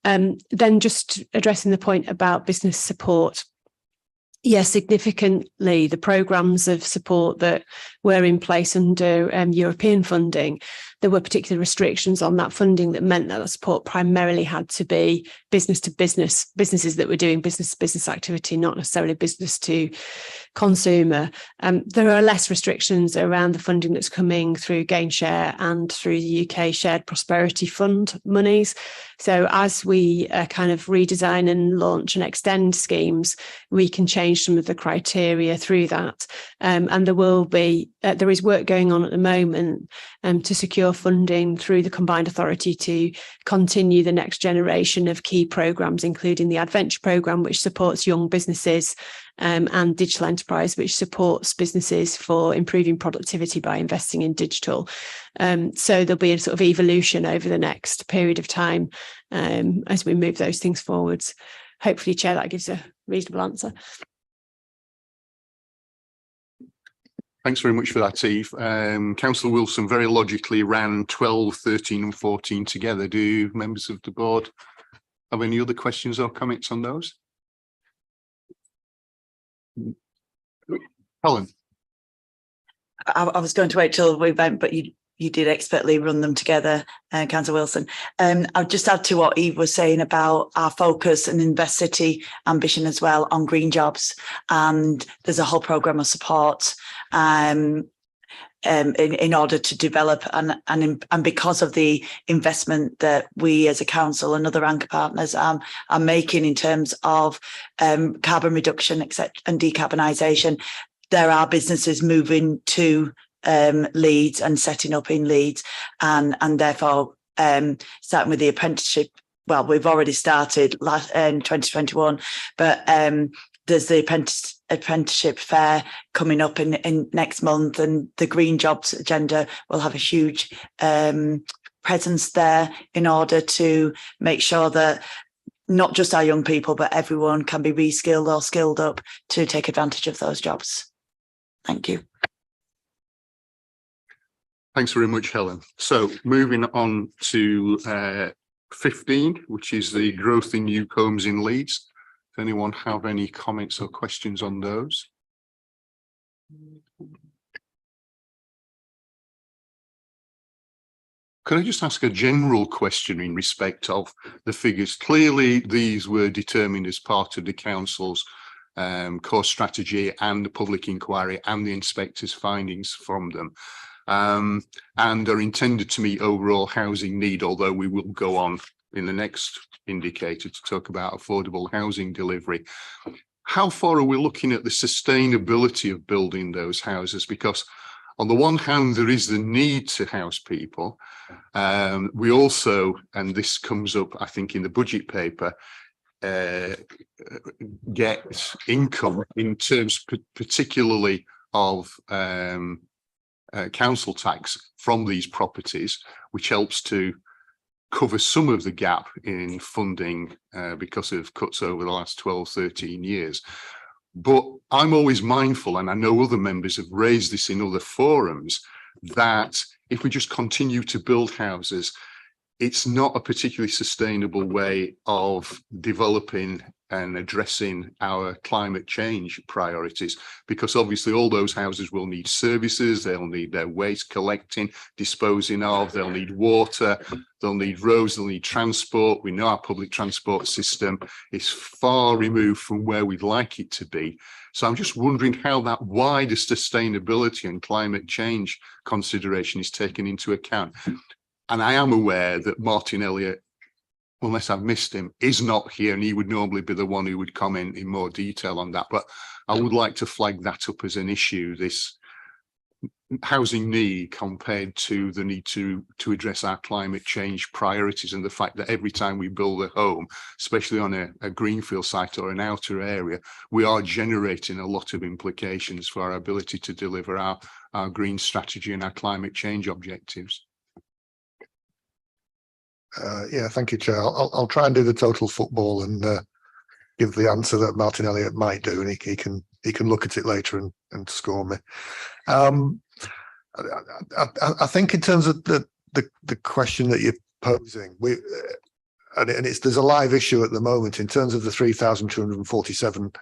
Then just addressing the point about business support. Yes, significantly, the programmes of support that were in place under European funding, there were particular restrictions on that funding that meant that the support primarily had to be business to business, businesses that were doing business to business activity, not necessarily business to consumer. There are less restrictions around the funding that's coming through Gain Share and through the UK Shared Prosperity Fund monies. So as we kind of redesign and launch and extend schemes, we can change some of the criteria through that. And there is work going on at the moment to secure funding through the Combined Authority to continue the next generation of key programmes, including the Adventure programme, which supports young businesses, and Digital Enterprise, which supports businesses for improving productivity by investing in digital. So there'll be a sort of evolution over the next period of time as we move those things forwards. Hopefully, Chair, that gives a reasonable answer. Thanks very much for that, Eve. Councillor Wilson very logically ran 12, 13 and 14 together. Do members of the board have any other questions or comments on those? Helen. I was going to wait till we went, but you did expertly run them together, Councillor Wilson. I'll just add to what Eve was saying about our focus and Invest City ambition as well on green jobs. And there's a whole programme of support in order to develop and because of the investment that we as a council and other anchor partners are making in terms of carbon reduction, etc., and decarbonisation, there are businesses moving to Leeds and setting up in Leeds, and therefore starting with the apprenticeship. Well, we've already started in 2021, but there's the apprenticeship fair coming up in next month, and the green jobs agenda will have a huge presence there in order to make sure that not just our young people, but everyone can be reskilled or skilled up to take advantage of those jobs. Thank you. Thanks very much, Helen. So moving on to 15, which is the growth in new homes in Leeds. Does anyone have any comments or questions on those? Could I just ask a general question in respect of the figures? Clearly, these were determined as part of the council's core strategy and the public inquiry and the inspector's findings from them, and are intended to meet overall housing need, although we will go on in the next indicator to talk about affordable housing delivery. How far are we looking at the sustainability of building those houses? Because on the one hand, there is the need to house people. We also, and this comes up, I think, in the budget paper, get income in terms particularly of council tax from these properties, which helps to cover some of the gap in funding because of cuts over the last 12, 13 years. But I'm always mindful, and I know other members have raised this in other forums, that if we just continue to build houses, it's not a particularly sustainable way of developing and addressing our climate change priorities, because obviously all those houses will need services, they'll need their waste collecting, disposing of, they'll need water, they'll need roads, they'll need transport. We know our public transport system is far removed from where we'd like it to be. So I'm just wondering how that wider sustainability and climate change consideration is taken into account. And I am aware that Martin Elliott, unless I've missed him, is not here, and he would normally be the one who would comment in more detail on that. But I would like to flag that up as an issue, this housing need compared to the need to address our climate change priorities, and the fact that every time we build a home, especially on a greenfield site or an outer area, we are generating a lot of implications for our ability to deliver our green strategy and our climate change objectives. Yeah, thank you, Chair. I'll try and do the total football and give the answer that Martin Elliott might do, and he can look at it later and score me. I think in terms of the question that you're posing, there's a live issue at the moment in terms of the 3,247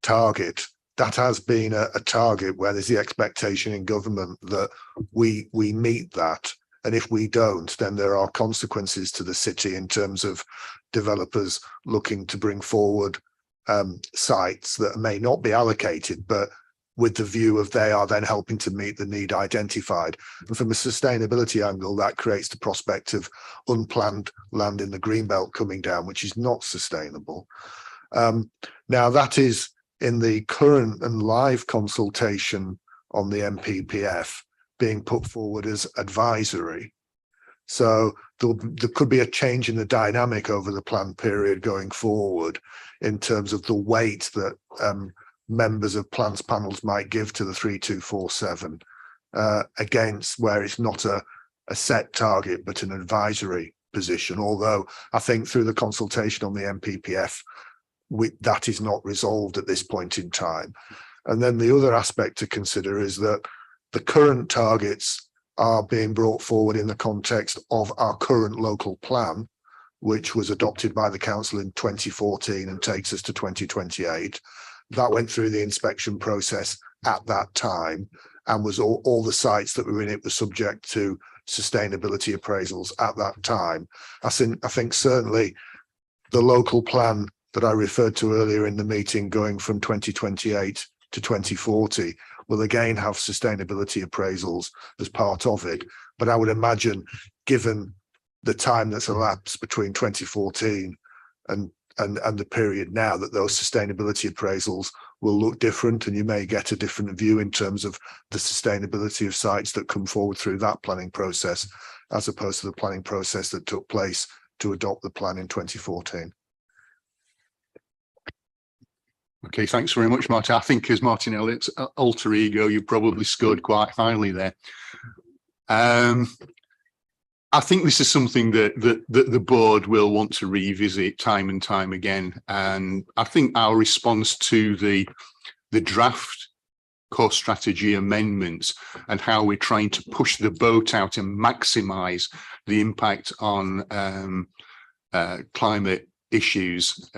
target, that has been a target where there's the expectation in government that we meet that. And if we don't, then there are consequences to the city in terms of developers looking to bring forward sites that may not be allocated, but with the view of they are then helping to meet the need identified. And from a sustainability angle, that creates the prospect of unplanned land in the greenbelt coming down, which is not sustainable. Now, that is in the current and live consultation on the MPPF being put forward as advisory. So there could be a change in the dynamic over the plan period going forward in terms of the weight that members of plans panels might give to the 3247 against where it's not a set target but an advisory position. Although I think through the consultation on the MPPF, that is not resolved at this point in time. And then the other aspect to consider is that the current targets are being brought forward in the context of our current local plan, which was adopted by the council in 2014 and takes us to 2028. That went through the inspection process at that time, and was all the sites that were in it were subject to sustainability appraisals at that time. I think certainly the local plan that I referred to earlier in the meeting, going from 2028 to 2040, will again have sustainability appraisals as part of it. But I would imagine, given the time that's elapsed between 2014 and the period now, that those sustainability appraisals will look different, and you may get a different view in terms of the sustainability of sites that come forward through that planning process, as opposed to the planning process that took place to adopt the plan in 2014. Okay, thanks very much, Martin. I think as Martin Elliott's alter ego, you probably scored quite highly there. I think this is something that the board will want to revisit time and time again. And I think our response to the draft core strategy amendments and how we're trying to push the boat out and maximise the impact on climate issues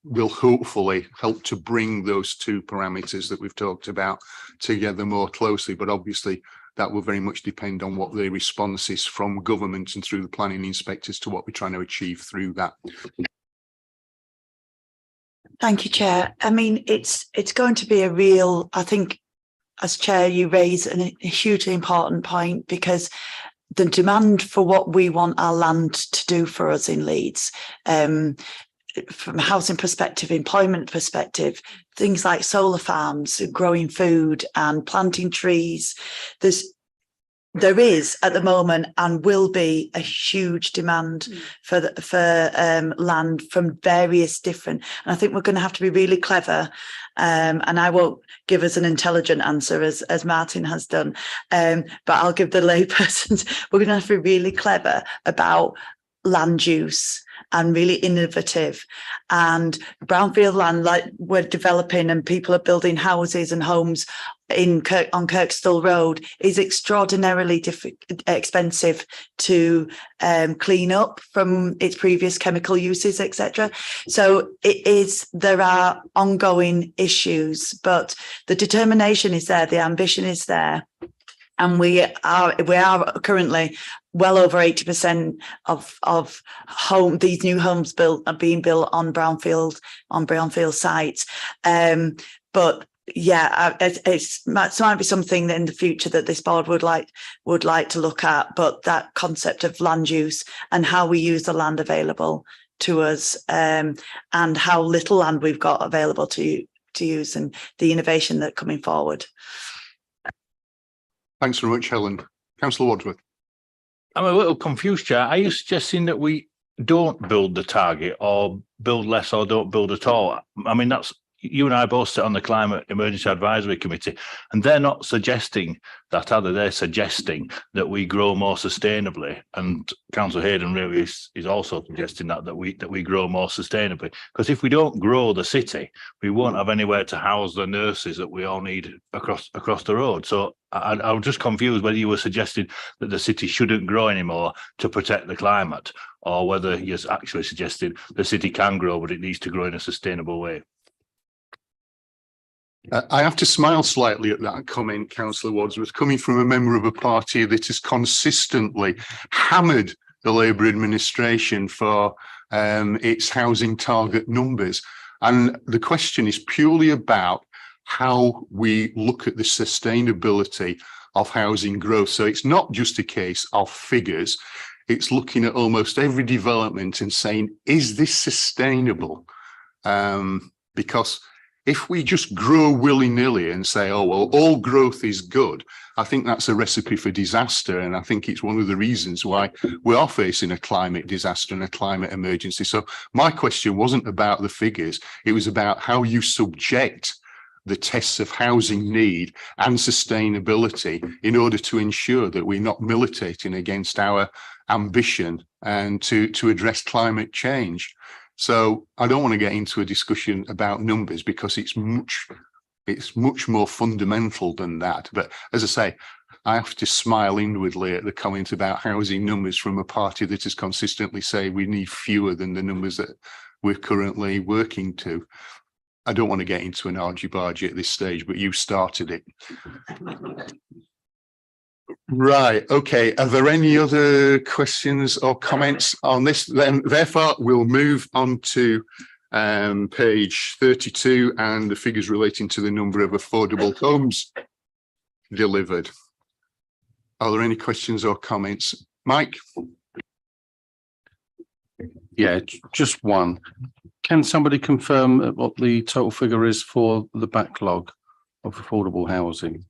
will hopefully help to bring those two parameters that we've talked about together more closely. But obviously that will very much depend on what the response is from government and through the planning inspectors to what we're trying to achieve through that. Thank you, Chair. I mean, it's going to be a real, I think, as Chair, you raise a hugely important point, because the demand for what we want our land to do for us in Leeds, from a housing perspective, employment perspective, things like solar farms, growing food and planting trees. There is at the moment and will be a huge demand for land from various different. And I think we're going to have to be really clever. And I won't give us an intelligent answer as Martin has done, but I'll give the laypersons. We're going to have to be really clever about land use and really innovative. And brownfield land, like we're developing and people are building houses and homes on Kirkstall Road, is extraordinarily expensive to clean up from its previous chemical uses, etc. So there are ongoing issues, but the determination is there, the ambition is there. And we are currently well over 80% of these new homes are being built on brownfield sites. But yeah, it might be something that in the future that this board would like to look at. But that concept of land use and how we use the land available to us, and how little land we've got available to use, and the innovation that's coming forward. Thanks very much, Helen. Councillor Wadsworth. I'm a little confused, Chair. Are you suggesting that we don't build the target, or build less, or don't build at all? I mean, that's, you and I both sit on the Climate Emergency Advisory Committee, and they're not suggesting that, are they? They're suggesting that we grow more sustainably. And Councillor Hayden really is also suggesting that we grow more sustainably. Because if we don't grow the city, we won't have anywhere to house the nurses that we all need across the road. So I was just confused whether you were suggesting that the city shouldn't grow anymore to protect the climate, or whether you're actually suggesting the city can grow, but it needs to grow in a sustainable way. I have to smile slightly at that comment, Councillor Wadsworth, coming from a member of a party that has consistently hammered the Labour administration for its housing target numbers. And the question is purely about how we look at the sustainability of housing growth. So it's not just a case of figures. It's looking at almost every development and saying, is this sustainable? Because if we just grow willy-nilly and say, oh, well, all growth is good, I think that's a recipe for disaster. And I think it's one of the reasons why we are facing a climate disaster and a climate emergency. So my question wasn't about the figures. It was about how you subject the tests of housing need and sustainability in order to ensure that we're not militating against our ambition and to address climate change. So I don't want to get into a discussion about numbers because it's much more fundamental than that. But as I say, I have to smile inwardly at the comment about housing numbers from a party that has consistently said we need fewer than the numbers that we're currently working to. I don't want to get into an argy-bargy at this stage, but you started it. Right, okay. Are there any other questions or comments on this? Then therefore we'll move on to page 32 and the figures relating to the number of affordable homes delivered. Are there any questions or comments? Mike? Yeah, just one. Can somebody confirm what the total figure is for the backlog of affordable housing?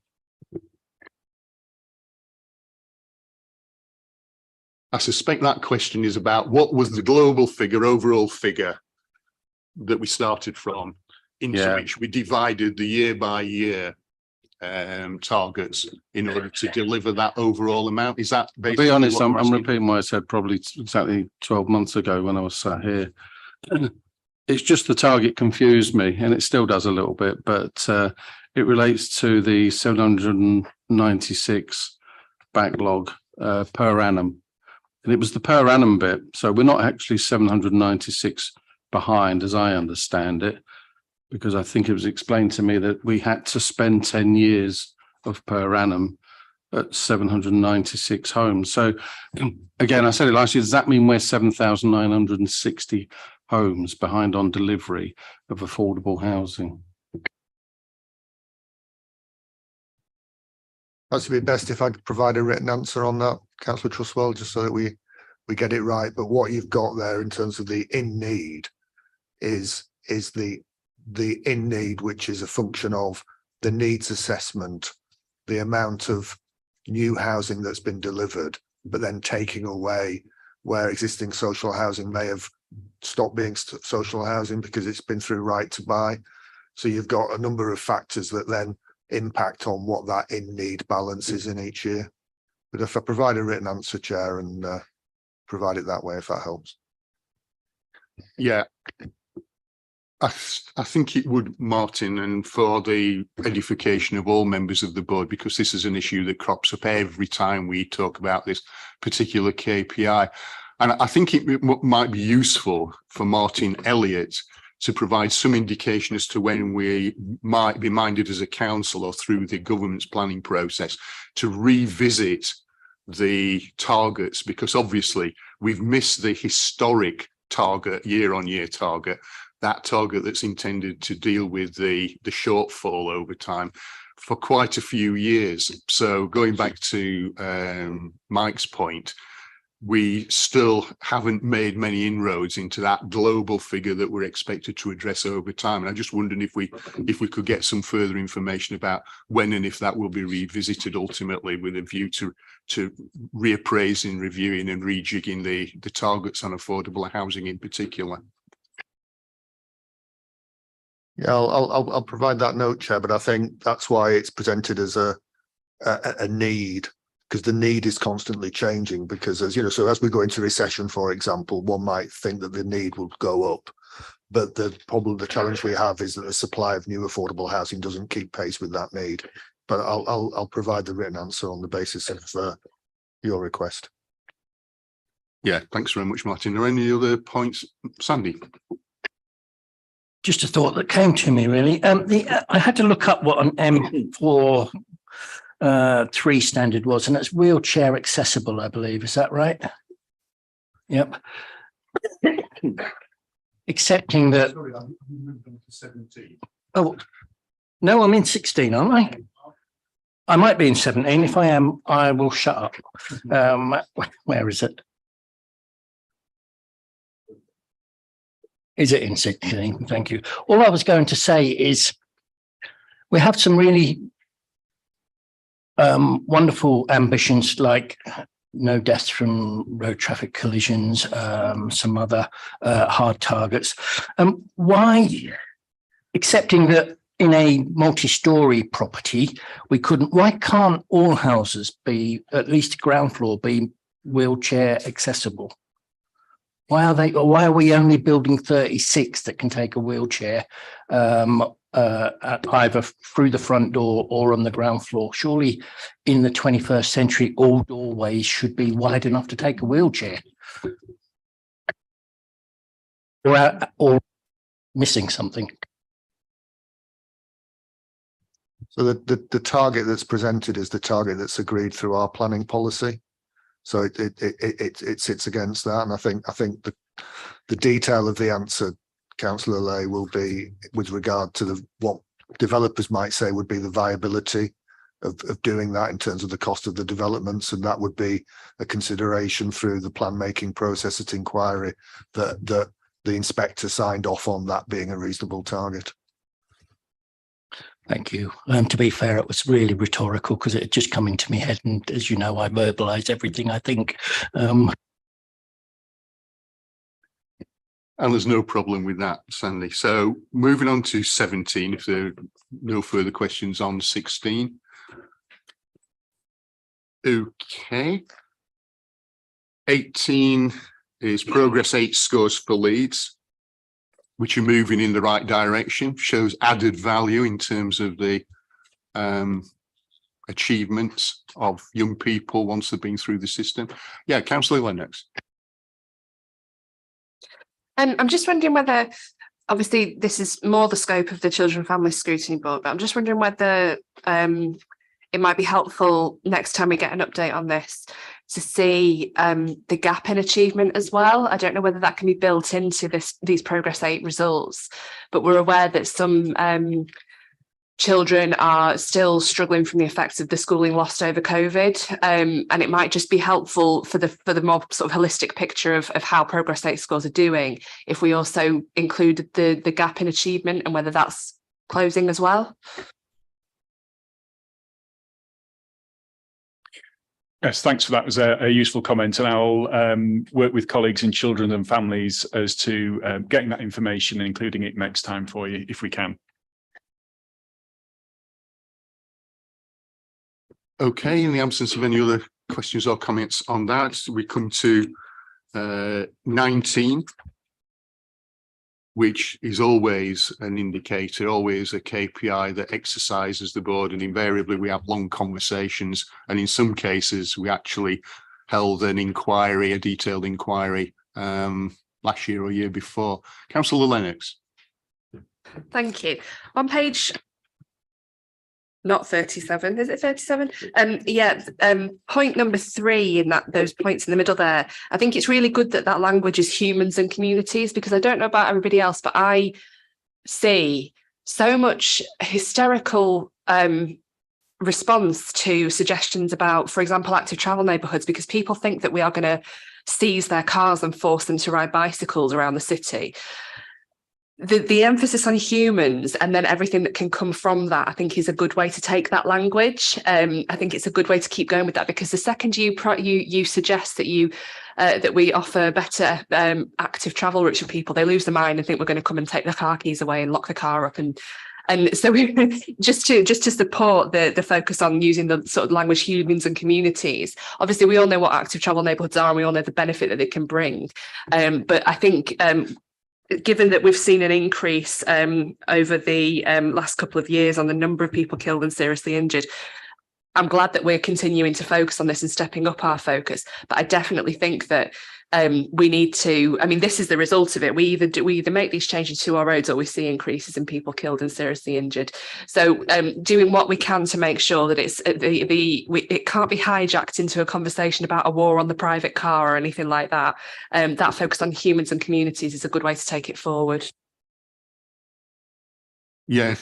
I suspect that question is about what was the global figure, overall figure that we started from, into which we divided the year by year targets in order to deliver that overall amount. Is that basically? To be honest, I'm repeating what I said probably exactly 12 months ago when I was sat here. It's just the target confused me, and it still does a little bit, but it relates to the 796 backlog per annum. And it was the per annum bit. So we're not actually 796 behind, as I understand it, because I think it was explained to me that we had to spend 10 years of per annum at 796 homes. So again, I said it last year, does that mean we're 7,960 homes behind on delivery of affordable housing? That's be best if I could provide a written answer on that, Councillor Trustwell, just so that we get it right. But what you've got there in terms of the in need is the in need, which is a function of the needs assessment, the amount of new housing that's been delivered, but then taking away where existing social housing may have stopped being social housing because it's been through right to buy. So you've got a number of factors that then impact on what that in need balance is in each year. But if I provide a written answer, Chair, and provide it that way, if that helps. Yeah, I think it would, Martin, and for the edification of all members of the board, because this is an issue that crops up every time we talk about this particular KPI. And I think it might be useful for Martin Elliott to provide some indication as to when we might be minded as a council or through the government's planning process to revisit the targets, because obviously we've missed the historic target, year-on-year target, that target that's intended to deal with the shortfall over time for quite a few years. So going back to Mike's point, we still haven't made many inroads into that global figure that we're expected to address over time. And I just wondered if we could get some further information about when and if that will be revisited ultimately with a view to reappraising, reviewing and rejigging the targets on affordable housing in particular. Yeah, I'll provide that note, Chair, but I think that's why it's presented as a need, because the need is constantly changing. Because as you know, so as we go into recession, for example, one might think that the need will go up, but the challenge we have is that the supply of new affordable housing doesn't keep pace with that need. But I'll provide the written answer on the basis of your request. Yeah, thanks very much, Martin. Are there any other points, Sandy? just a thought that came to me really. I had to look up what an M4 3 standard was, and it's wheelchair accessible, I believe. Is that right? Yep. Accepting that. Sorry, I'm moved on to 17. Oh, no, I'm in 16, aren't I? I might be in 17. If I am, I will shut up. Where is it? Is it in 16? Thank you. All I was going to say is we have some really wonderful ambitions like no deaths from road traffic collisions, some other hard targets. Why, accepting that in a multi-story property, why can't all houses be, at least ground floor, be wheelchair accessible? Why are we only building 36 that can take a wheelchair either through the front door or on the ground floor? Surely in the 21st century, all doorways should be wide enough to take a wheelchair. Or missing something. So the target that's presented is the target that's agreed through our planning policy. So it sits against that, and I think the detail of the answer, Councillor Lay, will be with regard to what developers might say would be the viability of doing that in terms of the cost of the developments, and that would be a consideration through the plan making process at inquiry that the inspector signed off on that being a reasonable target. Thank you. To be fair, it was really rhetorical because it had just come into my head, and as you know, I verbalise everything I think. And there's no problem with that, Sandy. So moving on to 17, if there are no further questions on 16. Okay. 18 is progress 8 scores for Leeds, which are moving in the right direction, shows added value in terms of the achievements of young people once they've been through the system. Yeah, Councillor Lennox. I'm just wondering whether, obviously, this is more the scope of the Children and Family Scrutiny Board, but I'm just wondering whether it might be helpful next time we get an update on this to see the gap in achievement as well. I don't know whether that can be built into these Progress 8 results, but we're aware that some children are still struggling from the effects of the schooling lost over COVID, and it might just be helpful for the more sort of holistic picture of how Progress 8 scores are doing if we also included the gap in achievement and whether that's closing as well. Yes, thanks for that. It was a useful comment, and I'll work with colleagues in children and families as to getting that information and including it next time for you if we can. Okay, in the absence of any other questions or comments on that, we come to 19, which is always an indicator, always a KPI that exercises the board, and invariably we have long conversations, and in some cases we actually held an inquiry, a detailed inquiry last year or year before. Councillor Lennox. Thank you. On page not 37, is it 37? Point number 3 in those points in the middle there, I think it's really good that language is humans and communities, because I don't know about everybody else, but I see so much hysterical response to suggestions about, for example, active travel neighbourhoods, because people think that we are going to seize their cars and force them to ride bicycles around the city. The emphasis on humans and then everything that can come from that, I think, is a good way to take that language. I think it's a good way to keep going with that, because the second you suggest that that we offer better active travel routes for people, they lose their mind and think we're going to come and take their car keys away and lock the car up. And so we just to support the focus on using the sort of language humans and communities. Obviously, we all know what active travel neighbourhoods are, and we all know the benefit that they can bring. But I think given that we've seen an increase over the last couple of years on the number of people killed and seriously injured, I'm glad that we're continuing to focus on this and stepping up our focus. But I definitely think that we need to, I mean, this is the result of it. We either make these changes to our roads or we see increases in people killed and seriously injured. So doing what we can to make sure that it's it can't be hijacked into a conversation about a war on the private car or anything like that. That focus on humans and communities is a good way to take it forward. Yeah,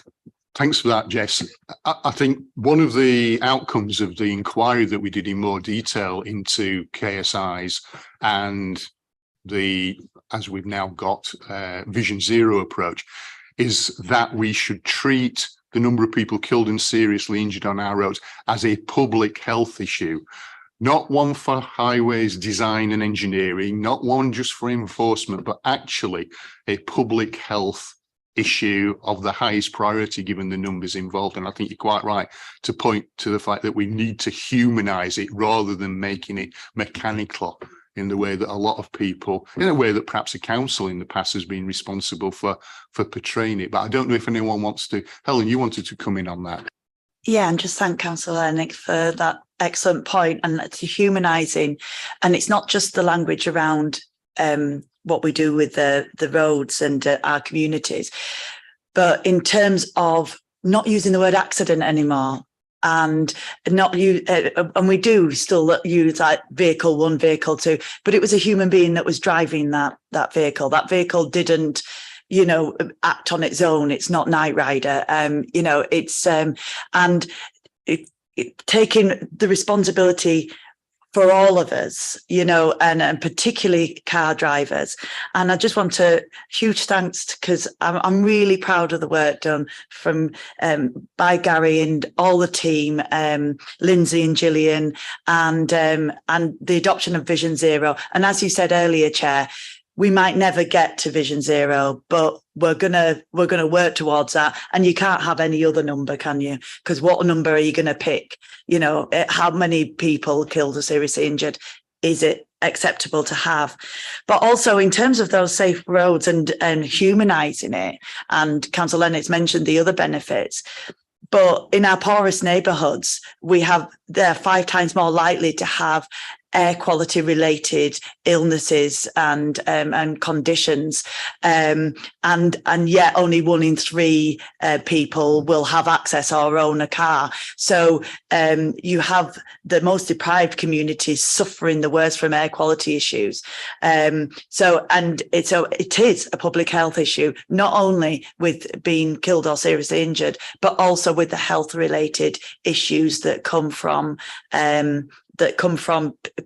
thanks for that, Jess. I think one of the outcomes of the inquiry that we did in more detail into KSIs and the, as we've now got, Vision Zero approach, is that we should treat the number of people killed and seriously injured on our roads as a public health issue. Not one for highways design and engineering, not one just for enforcement, but actually a public health issue of the highest priority given the numbers involved. And I think you're quite right to point to the fact that we need to humanize it rather than making it mechanical in the way that a lot of people, in a way that perhaps the council in the past has been responsible for portraying it. But I don't know if anyone wants to. Helen, you wanted to come in on that. Yeah, and just thank Councillor Lennox for that excellent point, and it's humanising. And it's not just the language around what we do with the roads and our communities, but in terms of not using the word accident anymore, and not use, and we do still use like vehicle 1, vehicle 2, but it was a human being that was driving that vehicle. That vehicle didn't, you know, act on its own. It's not Knight Rider. You know, it's and taking the responsibility for all of us, you know, and particularly car drivers. And I just want to huge thanks, because I'm really proud of the work done from by Gary and all the team, Lindsay and Gillian, and the adoption of Vision Zero. And as you said earlier, Chair, we might never get to Vision Zero, but we're gonna work towards that. And you can't have any other number, can you? Because what number are you gonna pick? You know, how many people killed or seriously injured is it acceptable to have? But also in terms of those safe roads and humanising it, and Councillor Lennox mentioned the other benefits. But in our poorest neighbourhoods, they're 5 times more likely to have air quality related illnesses and conditions, and yet only 1 in 3 people will have access or own a car. So you have the most deprived communities suffering the worst from air quality issues. So it is a public health issue, not only with being killed or seriously injured, but also with the health related issues that come from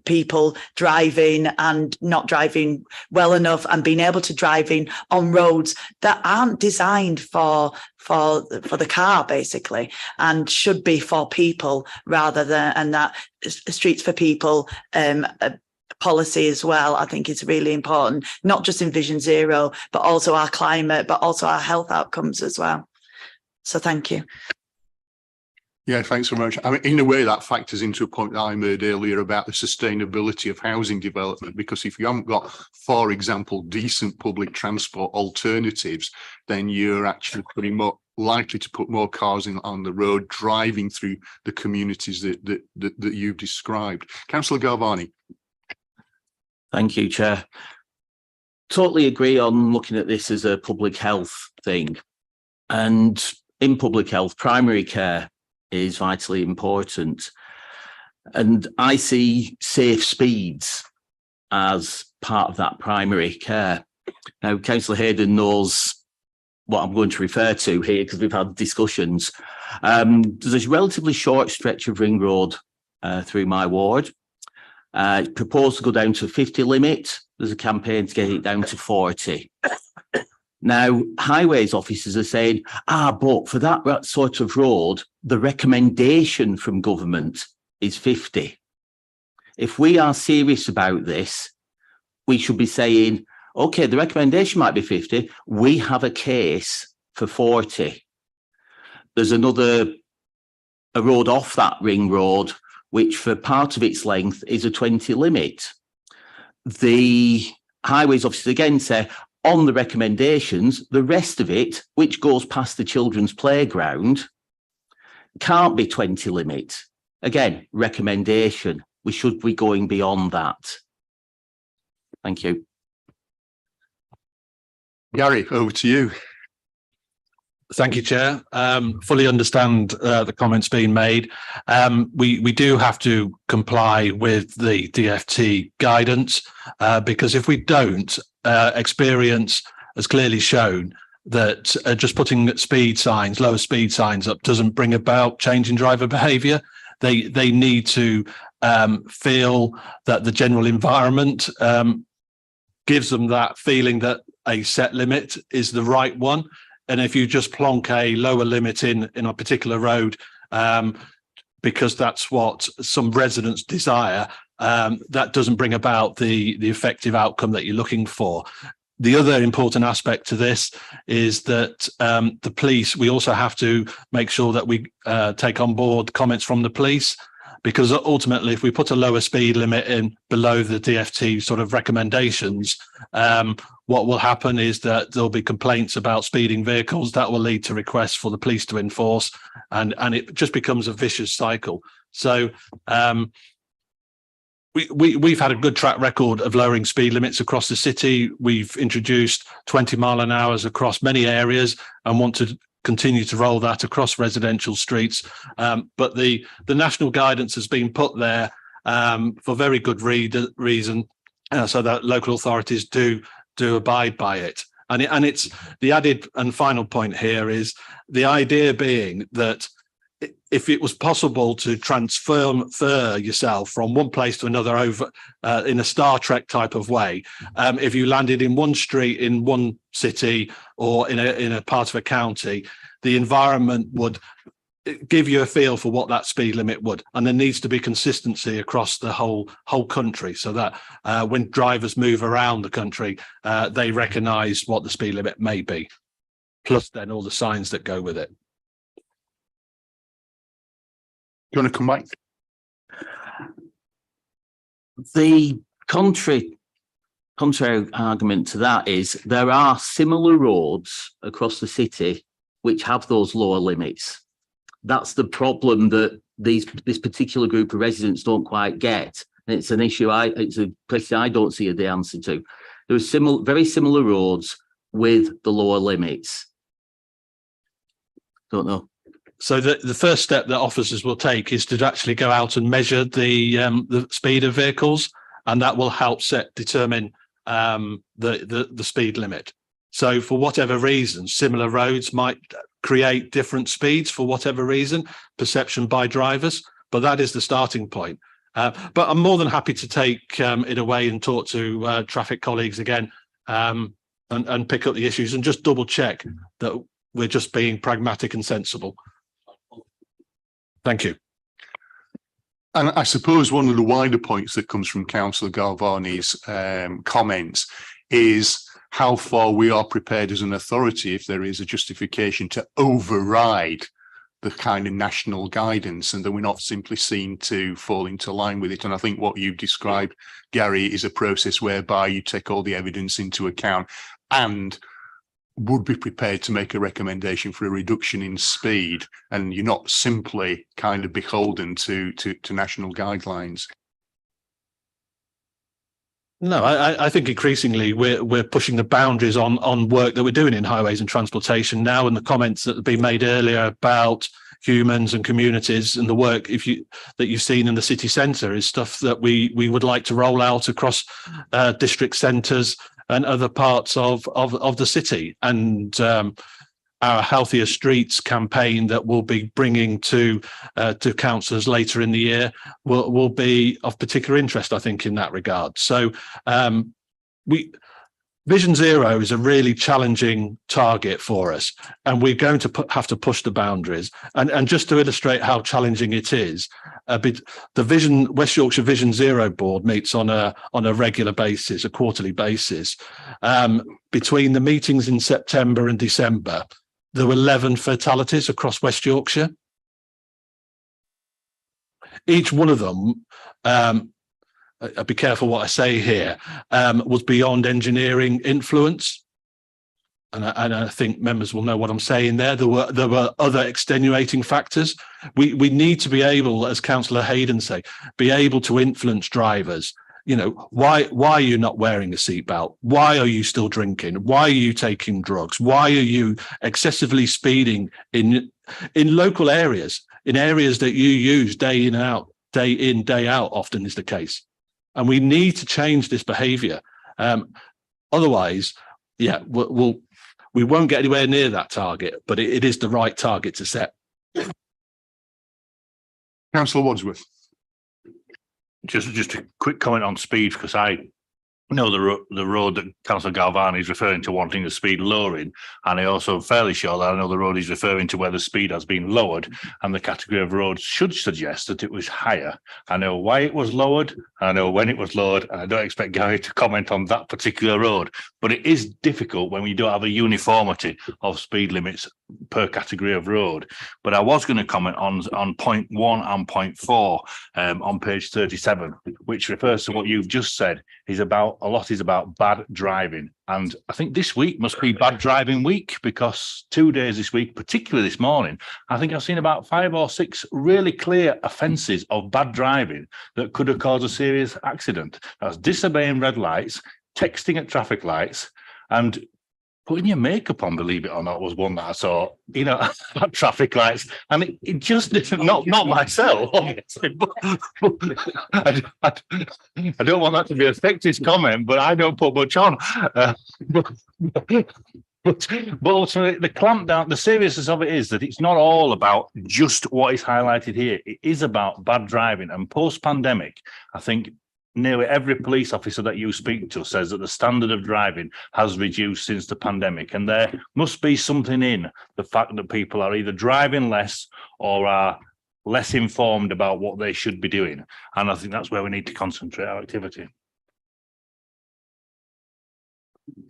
people driving and not driving well enough, and being able to driving on roads that aren't designed for the car, basically, and should be for people rather than, and that streets for people policy as well, I think is really important, not just in Vision Zero, but also our climate, but also our health outcomes as well. So thank you. Yeah, thanks very much. I mean, in a way, that factors into a point that I made earlier about the sustainability of housing development, because if you haven't got, for example, decent public transport alternatives, then you're actually pretty more likely to put more cars on the road, driving through the communities that you've described. Councillor Galvani. Thank you, Chair. Totally agree on looking at this as a public health thing. And in public health, primary care is vitally important. And I see safe speeds as part of that primary care. Now, Councillor Hayden knows what I'm going to refer to here because we've had discussions. There's a relatively short stretch of ring road through my ward. It's proposed to go down to 50 limit. There's a campaign to get it down to 40. Now, highways officers are saying, but for that sort of road, the recommendation from government is 50. If we are serious about this, we should be saying, okay, the recommendation might be 50. We have a case for 40. There's a road off that ring road, which for part of its length is a 20 limit. The highways officers again say, on the recommendations, the rest of it, which goes past the children's playground, can't be 20 limit. again, recommendation. We should be going beyond that. Thank you. Gary, over to you. Thank you, Chair. Fully understand the comments being made. We do have to comply with the DFT guidance because if we don't, experience has clearly shown that just putting speed signs, lower speed signs up doesn't bring about change in driver behaviour. They need to feel that the general environment gives them that feeling that a set limit is the right one. And if you just plonk a lower limit in a particular road, because that's what some residents desire, that doesn't bring about the effective outcome that you're looking for. The other important aspect to this is that the police, we also have to make sure that we take on board comments from the police, because ultimately, if we put a lower speed limit in below the DFT sort of recommendations, what will happen is that there'll be complaints about speeding vehicles that will lead to requests for the police to enforce, and it just becomes a vicious cycle. So we've had a good track record of lowering speed limits across the city. We've introduced 20 mile an hour across many areas and want to continue to roll that across residential streets. But the national guidance has been put there for very good reason, so that local authorities do abide by it. And it's the added and final point here is the idea being that if it was possible to transfer yourself from one place to another over in a Star Trek type of way, if you landed in one street in one city or in a part of a county, the environment would give you a feel for what that speed limit would, and there needs to be consistency across the whole country, so that when drivers move around the country, they recognise what the speed limit may be, plus then all the signs that go with it. You want to come back? The contrary argument to that is there are similar roads across the city which have those lower limits. That's the problem that this particular group of residents don't quite get. And it's an issue, it's a question I don't see the answer to. There are very similar roads with the lower limits. Don't know. So the first step that officers will take is to actually go out and measure the speed of vehicles, and that will help determine the speed limit. So for whatever reason, similar roads might create different speeds for whatever reason, perception by drivers, but that is the starting point. But I'm more than happy to take it away and talk to traffic colleagues again and pick up the issues and just double check that we're just being pragmatic and sensible. Thank you. And I suppose one of the wider points that comes from Councillor Galvani's comments is how far we are prepared as an authority if there is a justification to override the kind of national guidance, and that we're not simply seen to fall into line with it. And I think what you've described, Gary, is a process whereby you take all the evidence into account and would be prepared to make a recommendation for a reduction in speed, and you're not simply kind of beholden to national guidelines. No, I think increasingly we're pushing the boundaries on work that we're doing in highways and transportation now, and the comments that have been made earlier about humans and communities and the work that you've seen in the city centre is stuff that we would like to roll out across district centres and other parts of the city. And our Healthier Streets campaign that we'll be bringing to councillors later in the year will be of particular interest, I think, in that regard. So Vision Zero is a really challenging target for us, and we're going to have to push the boundaries. And just to illustrate how challenging it is, the West Yorkshire Vision Zero board meets on a regular basis, a quarterly basis. Between the meetings in September and December, there were 11 fatalities across West Yorkshire. Each one of them, I'll be careful what I say here, was beyond engineering influence. and I think members will know what I'm saying there. There were other extenuating factors. We need to be able, as Councillor Hayden say, be able to influence drivers. You know, why are you not wearing a seatbelt? Why are you still drinking? Why are you taking drugs? Why are you excessively speeding in local areas, in areas that you use day in, day out, often is the case. And we need to change this behaviour. Otherwise, yeah, we won't get anywhere near that target, but it is the right target to set. Councillor Wadsworth. Just a quick comment on speed, because I know the road that Councillor Galvani is referring to wanting the speed lowering, and I also fairly sure that I know the road he's referring to where the speed has been lowered, and the category of roads should suggest that it was higher. I know why it was lowered, I know when it was lowered, and I don't expect Gary to comment on that particular road, but it is difficult when we don't have a uniformity of speed limits per category of road. But I was going to comment on point 1 and point 4 on page 37, which refers to what you've just said. Is about bad driving, and I think this week must be bad driving week, because 2 days this week, particularly this morning, I think I've seen about 5 or 6 really clear offences of bad driving that could have caused a serious accident. That's disobeying red lights, texting at traffic lights, and putting your makeup on, believe it or not, was one that I saw, you know, at traffic lights. And it just didn't, not myself, obviously, but I don't want that to be a sexist comment, but I don't put much on. But ultimately, the clampdown, the seriousness of it is that it's not all about just what is highlighted here. It is about bad driving. And post-pandemic, I think nearly every police officer that you speak to says that the standard of driving has reduced since the pandemic, and there must be something in the fact that people are either driving less or are less informed about what they should be doing, and I think that's where we need to concentrate our activity.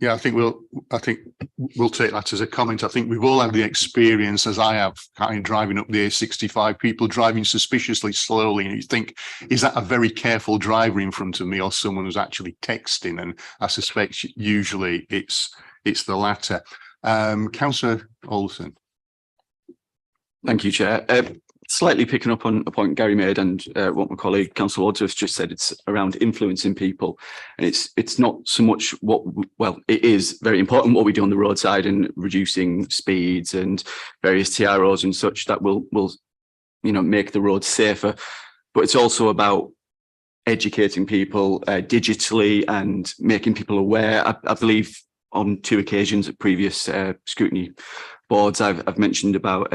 Yeah, I think we'll take that as a comment. I think we've all had the experience, as I have, kind of driving up the A65, people driving suspiciously slowly, and you think, is that a very careful driver in front of me, or someone who's actually texting? And I suspect usually it's the latter. Councillor Alderson. Thank you, Chair. Slightly picking up on a point Gary made and what my colleague Councillor Wadsworth just said, it's around influencing people, and it's not so much it is very important what we do on the roadside and reducing speeds and various TROs and such that will make the roads safer, but it's also about educating people digitally and making people aware. I believe on 2 occasions at previous scrutiny boards I've mentioned about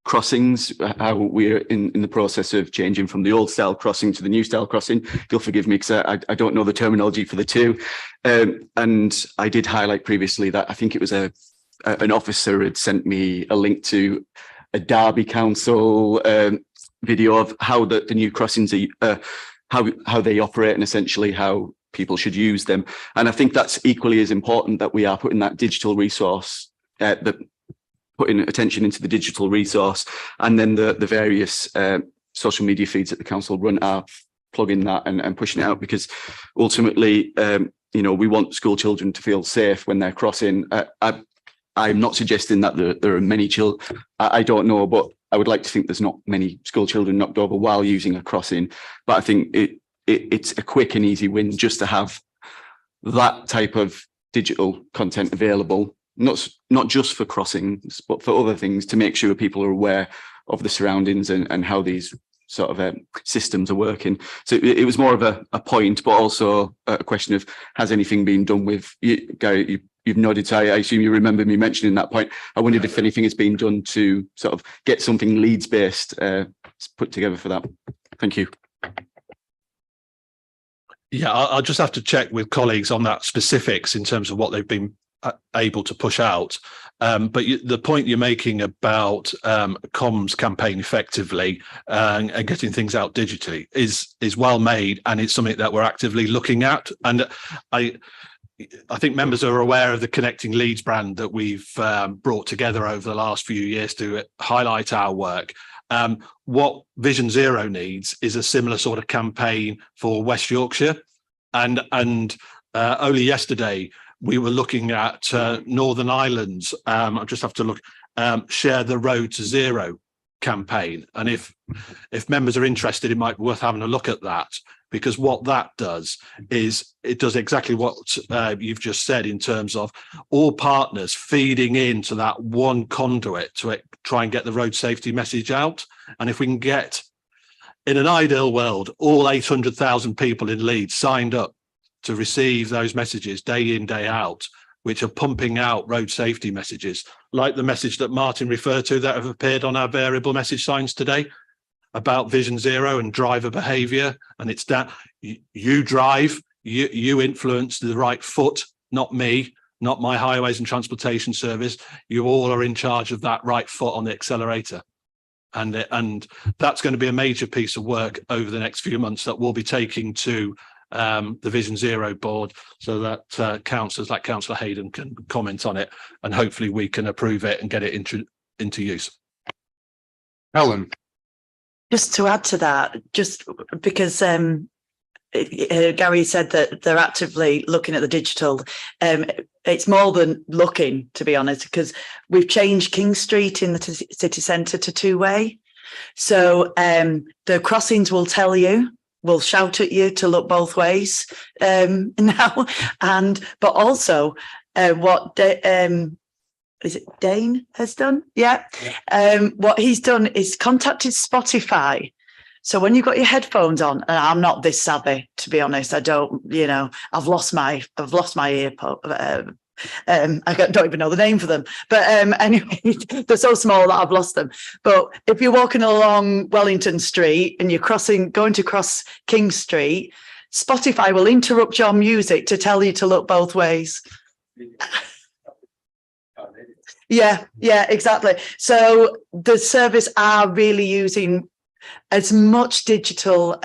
crossings, how we're in the process of changing from the old style crossing to the new style crossing. You'll forgive me because I don't know the terminology for the two. And I did highlight previously that I think it was an officer had sent me a link to a Derby Council video of how the new crossings are, how they operate, and essentially how people should use them. And I think that's equally as important, that we are putting that digital resource, putting attention into the digital resource, and then the various social media feeds that the council run are plugging that and pushing it out, because ultimately, we want school children to feel safe when they're crossing. I'm not suggesting that there are many children. I don't know, but I would like to think there's not many school children knocked over while using a crossing. But I think it's a quick and easy win just to have that type of digital content available. Not just for crossings, but for other things, to make sure people are aware of the surroundings and how these sort of systems are working. So it was more of a point, but also a question of, has anything been done with, Gary, you've nodded, so I assume you remember me mentioning that point. I wondered if anything has been done to sort of get something Leeds based put together for that. Thank you. Yeah, I'll just have to check with colleagues on that specifics in terms of what they've been able to push out, but the point you're making about comms campaign effectively and getting things out digitally is well made, and it's something that we're actively looking at. And I think members are aware of the Connecting Leeds brand that we've brought together over the last few years to highlight our work. What Vision Zero needs is a similar sort of campaign for West Yorkshire, and only yesterday we were looking at Northern Ireland's, I just have to look, Share the Road to Zero campaign. And if members are interested, it might be worth having a look at that, because what that does is it does exactly what you've just said in terms of all partners feeding into that one conduit to try and get the road safety message out. And if we can get, in an ideal world, all 800,000 people in Leeds signed up to receive those messages day in, day out, which are pumping out road safety messages, like the message that Martin referred to that have appeared on our variable message signs today about Vision Zero and driver behaviour. And it's that you drive, you influence the right foot, not me, not my highways and transportation service. You all are in charge of that right foot on the accelerator. And that's going to be a major piece of work over the next few months that we'll be taking to the Vision Zero board, so that councillors like Councillor Hayden can comment on it, and hopefully we can approve it and get it into use. Helen. Just to add to that, just because Gary said that they're actively looking at the digital, it's more than looking, to be honest, because we've changed King Street in the city centre to two-way. So the crossings will tell you, will shout at you to look both ways now. But also what is it Dane has done? Yeah. What he's done is contacted Spotify. So when you've got your headphones on, and I'm not this savvy, to be honest, I don't, I've lost my earpod. I don't even know the name for them, but anyway, they're so small that I've lost them. But if you're walking along Wellington Street and you're going to cross King Street, Spotify will interrupt your music to tell you to look both ways. Yeah, exactly. So the service are really using as much digital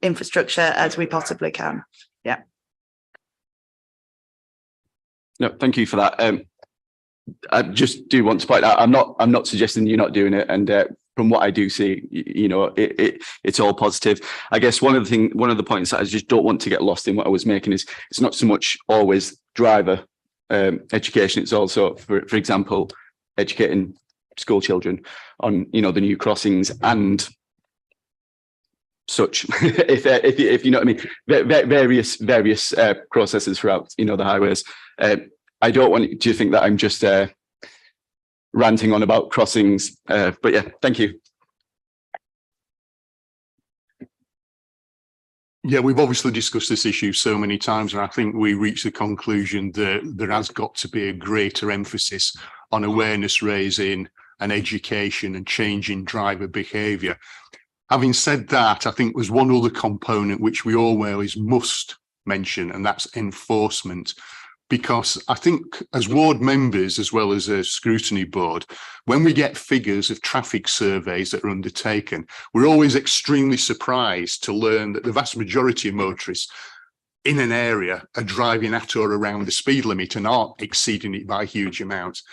infrastructure as we possibly can. Yeah. No, thank you for that. I just do want to point out, I'm not suggesting you're not doing it, and from what I do see, it's all positive. I guess one of the points that I just don't want to get lost in what I was making is it's not so much always driver education. It's also, for example, educating school children on the new crossings and such, if you know what I mean, various processes throughout the highways. I don't want you to think that I'm just ranting on about crossings, but yeah, thank you. Yeah, we've obviously discussed this issue so many times, and I think we reached the conclusion that there has got to be a greater emphasis on awareness raising and education and changing driver behaviour. Having said that, I think there's one other component which we always must mention, and that's enforcement. Because I think as ward members, as well as a scrutiny board, when we get figures of traffic surveys that are undertaken, we're always extremely surprised to learn that the vast majority of motorists in an area are driving at or around the speed limit and aren't exceeding it by huge amounts.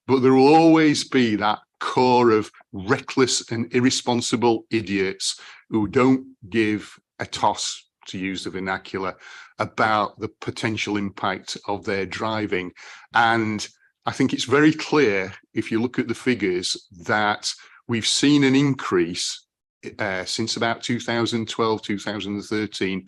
But there will always be that core of reckless and irresponsible idiots who don't give a toss, to use the vernacular, about the potential impact of their driving. And I think it's very clear, if you look at the figures, that we've seen an increase since about 2012, 2013,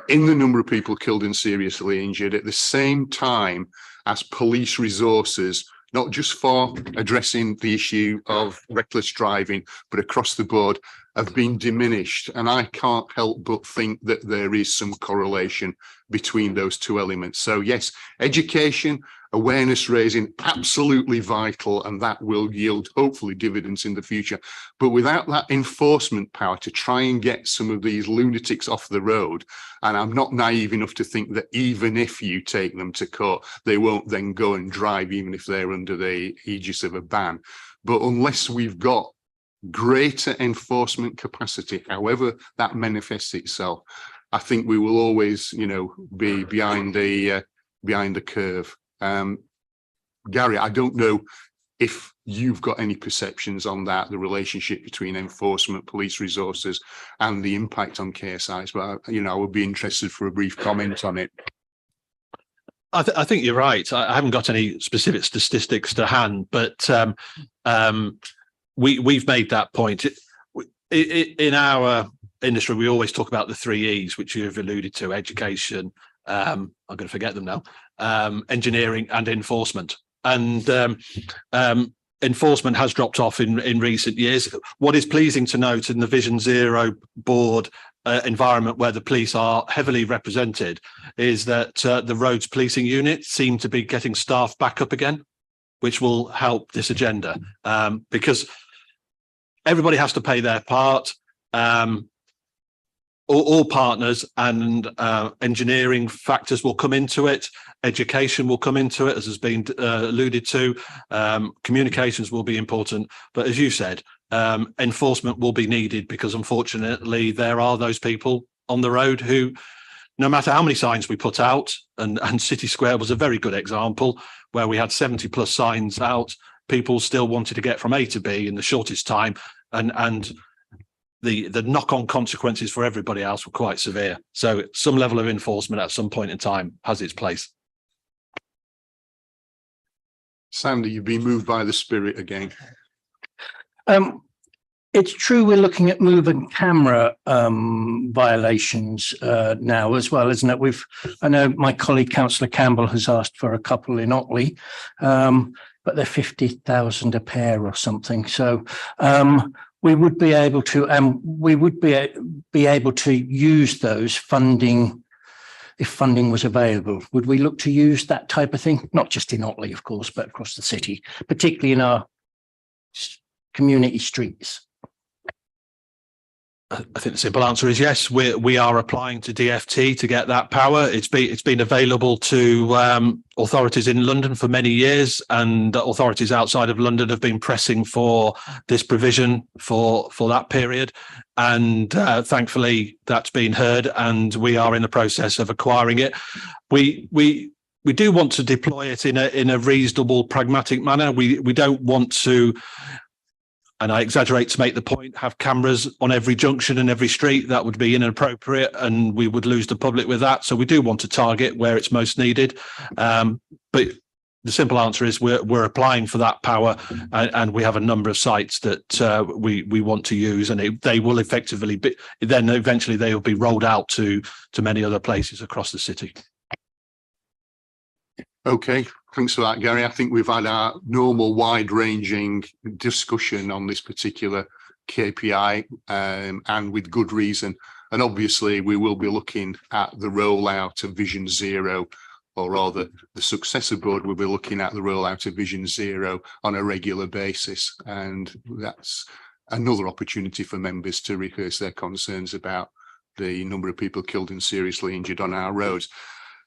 in the number of people killed and seriously injured, at the same time as police resources, not just for addressing the issue of reckless driving, but across the board, have been diminished. And I can't help but think that there is some correlation between those two elements. So yes, education, awareness raising, absolutely vital, and that will yield hopefully dividends in the future. But without that enforcement power to try and get some of these lunatics off the road, and I'm not naive enough to think that even if you take them to court, they won't then go and drive, even if they're under the aegis of a ban. But unless we've got greater enforcement capacity, however that manifests itself, I think we will always, be behind the curve. Gary, I don't know if you've got any perceptions on that, the relationship between enforcement, police resources, and the impact on KSIs, but I would be interested for a brief comment on it. I think you're right. I haven't got any specific statistics to hand, but we've made that point. In our industry, we always talk about the 3 E's, which you've alluded to: education, I'm going to forget them now, engineering and enforcement. And enforcement has dropped off in recent years. What is pleasing to note in the Vision Zero board environment, where the police are heavily represented, is that the roads policing unit seem to be getting staff back up again, which will help this agenda, because everybody has to pay their part. All partners, and engineering factors will come into it. Education will come into it, as has been alluded to. Communications will be important, but as you said, enforcement will be needed, because unfortunately there are those people on the road who, no matter how many signs we put out, and City Square was a very good example, where we had 70+ signs out, people still wanted to get from A to B in the shortest time, and the knock-on consequences for everybody else were quite severe. So some level of enforcement at some point in time has its place. Sandy, you've been moved by the spirit again. It's true we're looking at moving camera violations now as well, isn't it? I know my colleague Councillor Campbell has asked for a couple in Otley, but they're 50,000 a pair or something. So we would be able to, be able to use those funding if funding was available. Would we look to use that type of thing? Not just in Otley, of course, but across the city, particularly in our community streets. I think the simple answer is yes. We are applying to DFT to get that power. It's been available to authorities in London for many years, and authorities outside of London have been pressing for this provision for that period. And thankfully, that's been heard, and we are in the process of acquiring it. We do want to deploy it in a reasonable, pragmatic manner. We don't want to, and I exaggerate to make the point, have cameras on every junction and every street. That would be inappropriate, and we would lose the public with that. So we do want to target where it's most needed. But the simple answer is we're applying for that power, and we have a number of sites that we want to use, and they will effectively be, then eventually they will be rolled out to many other places across the city. Okay, thanks for that, Gary. I think we've had our normal wide-ranging discussion on this particular KPI, and with good reason. And obviously, we will be looking at the rollout of Vision Zero, or rather, the successor board will be looking at the rollout of Vision Zero on a regular basis. And that's another opportunity for members to rehearse their concerns about the number of people killed and seriously injured on our roads.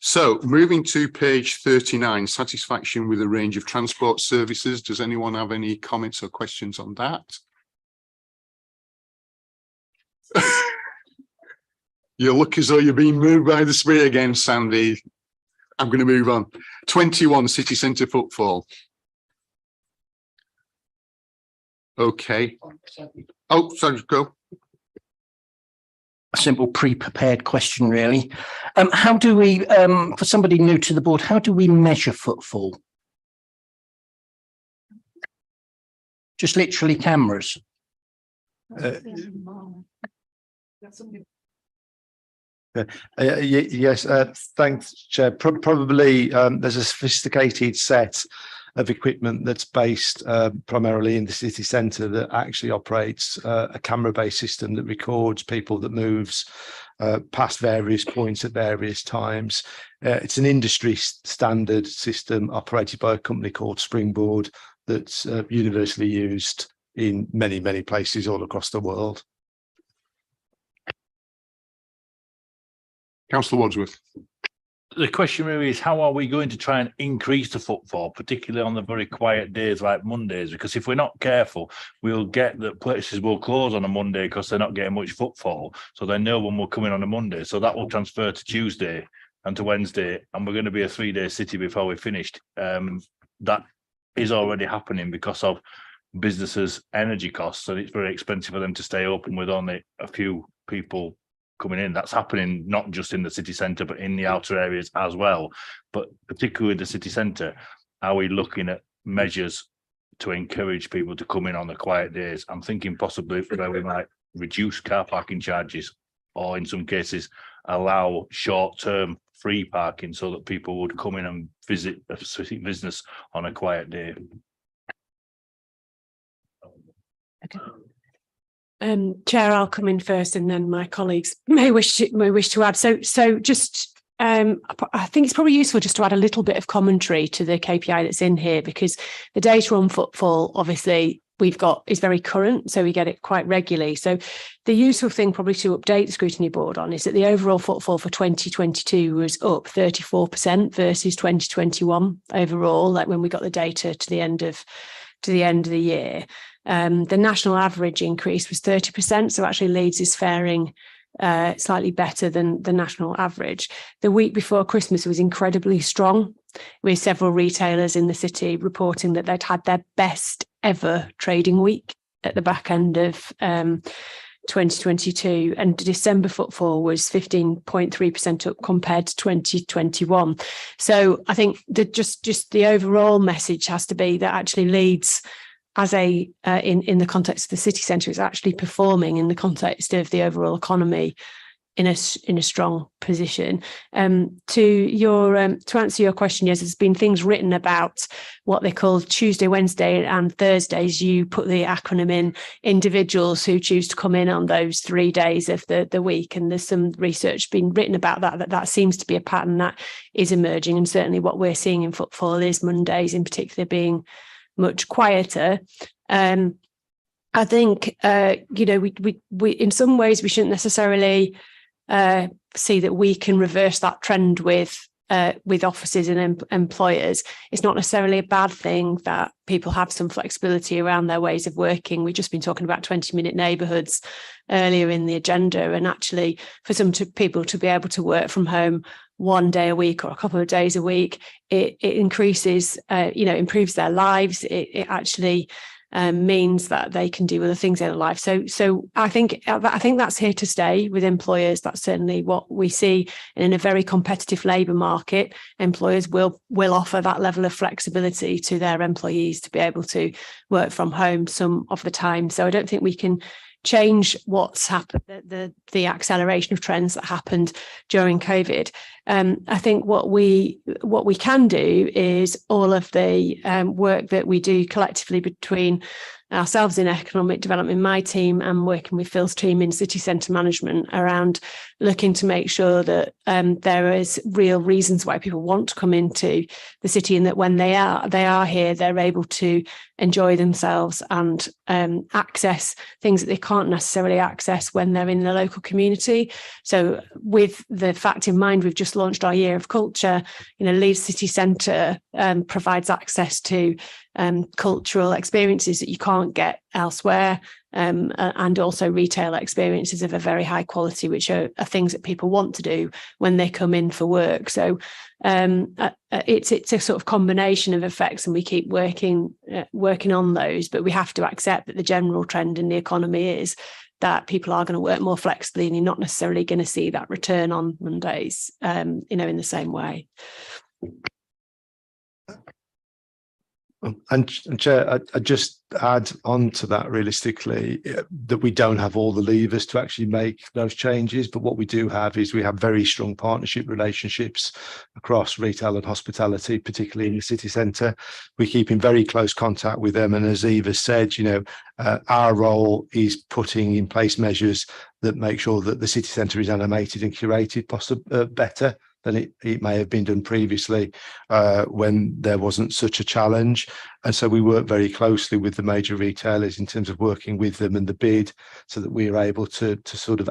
So moving to page 39, satisfaction with a range of transport services. Does anyone have any comments or questions on that? You look as though you're being moved by the spirit again, Sandy. I'm going to move on. 21, city centre footfall. Okay. Oh, sorry, go. A simple pre-prepared question, really. How do we, for somebody new to the board, how do we measure footfall? Just literally cameras? Yes, thanks, Chair. Probably there's a sophisticated set of equipment that's based primarily in the city centre that actually operates a camera-based system that records people that moves past various points at various times. It's an industry standard system operated by a company called Springboard that's universally used in many, many places all across the world. Councillor Wadsworth. The question really is, how are we going to try and increase the footfall, particularly on the very quiet days like Mondays? Because if we're not careful, we'll get that places will close on a Monday because they're not getting much footfall. So then no one will come in on a Monday. So that will transfer to Tuesday and to Wednesday. And we're going to be a 3-day city before we're finished. That is already happening because of businesses' energy costs. And it's very expensive for them to stay open with only a few people coming in. That's happening not just in the city centre, but in the outer areas as well. But particularly the city centre, are we looking at measures to encourage people to come in on the quiet days? I'm thinking possibly where we might reduce car parking charges, or in some cases allow short-term free parking so that people would come in and visit a specific business on a quiet day. Chair, I'll come in first, and then my colleagues may wish to add. So just I think it's probably useful just to add a little bit of commentary to the KPI that's in here, because the data on footfall, obviously, we've got is very current, so we get it quite regularly. So the useful thing probably to update the scrutiny board on is that the overall footfall for 2022 was up 34% versus 2021 overall, like when we got the data to the end of the year. The national average increase was 30%, so actually Leeds is faring slightly better than the national average. The week before Christmas was incredibly strong, with several retailers in the city reporting that they'd had their best ever trading week at the back end of 2022, and December footfall was 15.3% up compared to 2021. So I think that just the overall message has to be that actually Leeds, as in the context of the city centre, is actually performing in the context of the overall economy in a strong position. To answer your question, yes, there's been things written about what they call Tuesday, Wednesday and Thursdays. You put the acronym in, individuals who choose to come in on those 3 days of the week, and there's some research been written about that seems to be a pattern that is emerging, and certainly what we're seeing in footfall is Mondays in particular being much quieter. I think we in some ways we shouldn't necessarily see that we can reverse that trend with offices and employers. It's not necessarily a bad thing that people have some flexibility around their ways of working. We've just been talking about 20-minute neighbourhoods earlier in the agenda, and actually for some people to be able to work from home 1 day a week or a couple of days a week, it increases, improves their lives. It actually means that they can do other things in their life. So I think that's here to stay with employers. That's certainly what we see. And in a very competitive labour market, employers will offer that level of flexibility to their employees to be able to work from home some of the time. So I don't think we can change what's happened, the acceleration of trends that happened during COVID. I think what we can do is all of the work that we do collectively between ourselves in economic development, my team, and working with Phil's team in city centre management around looking to make sure that there is real reasons why people want to come into the city, and that when they are here, they're able to enjoy themselves and access things that they can't necessarily access when they're in the local community. So with the fact in mind, we've just launched our Year of Culture. Leeds City Centre provides access to cultural experiences that you can't get elsewhere, and also retail experiences of a very high quality, which are things that people want to do when they come in for work. So it's a sort of combination of effects, and we keep working on those, but we have to accept that the general trend in the economy is that people are going to work more flexibly, and you're not necessarily going to see that return on Mondays, in the same way. And Chair, I just add on to that realistically that we don't have all the levers to actually make those changes, but what we do have is we have very strong partnership relationships across retail and hospitality, particularly in the city centre. We keep in very close contact with them, and as Eva said, our role is putting in place measures that make sure that the city centre is animated and curated better than it may have been done previously when there wasn't such a challenge. And so we work very closely with the major retailers in terms of working with them and the bid, so that we are able to sort of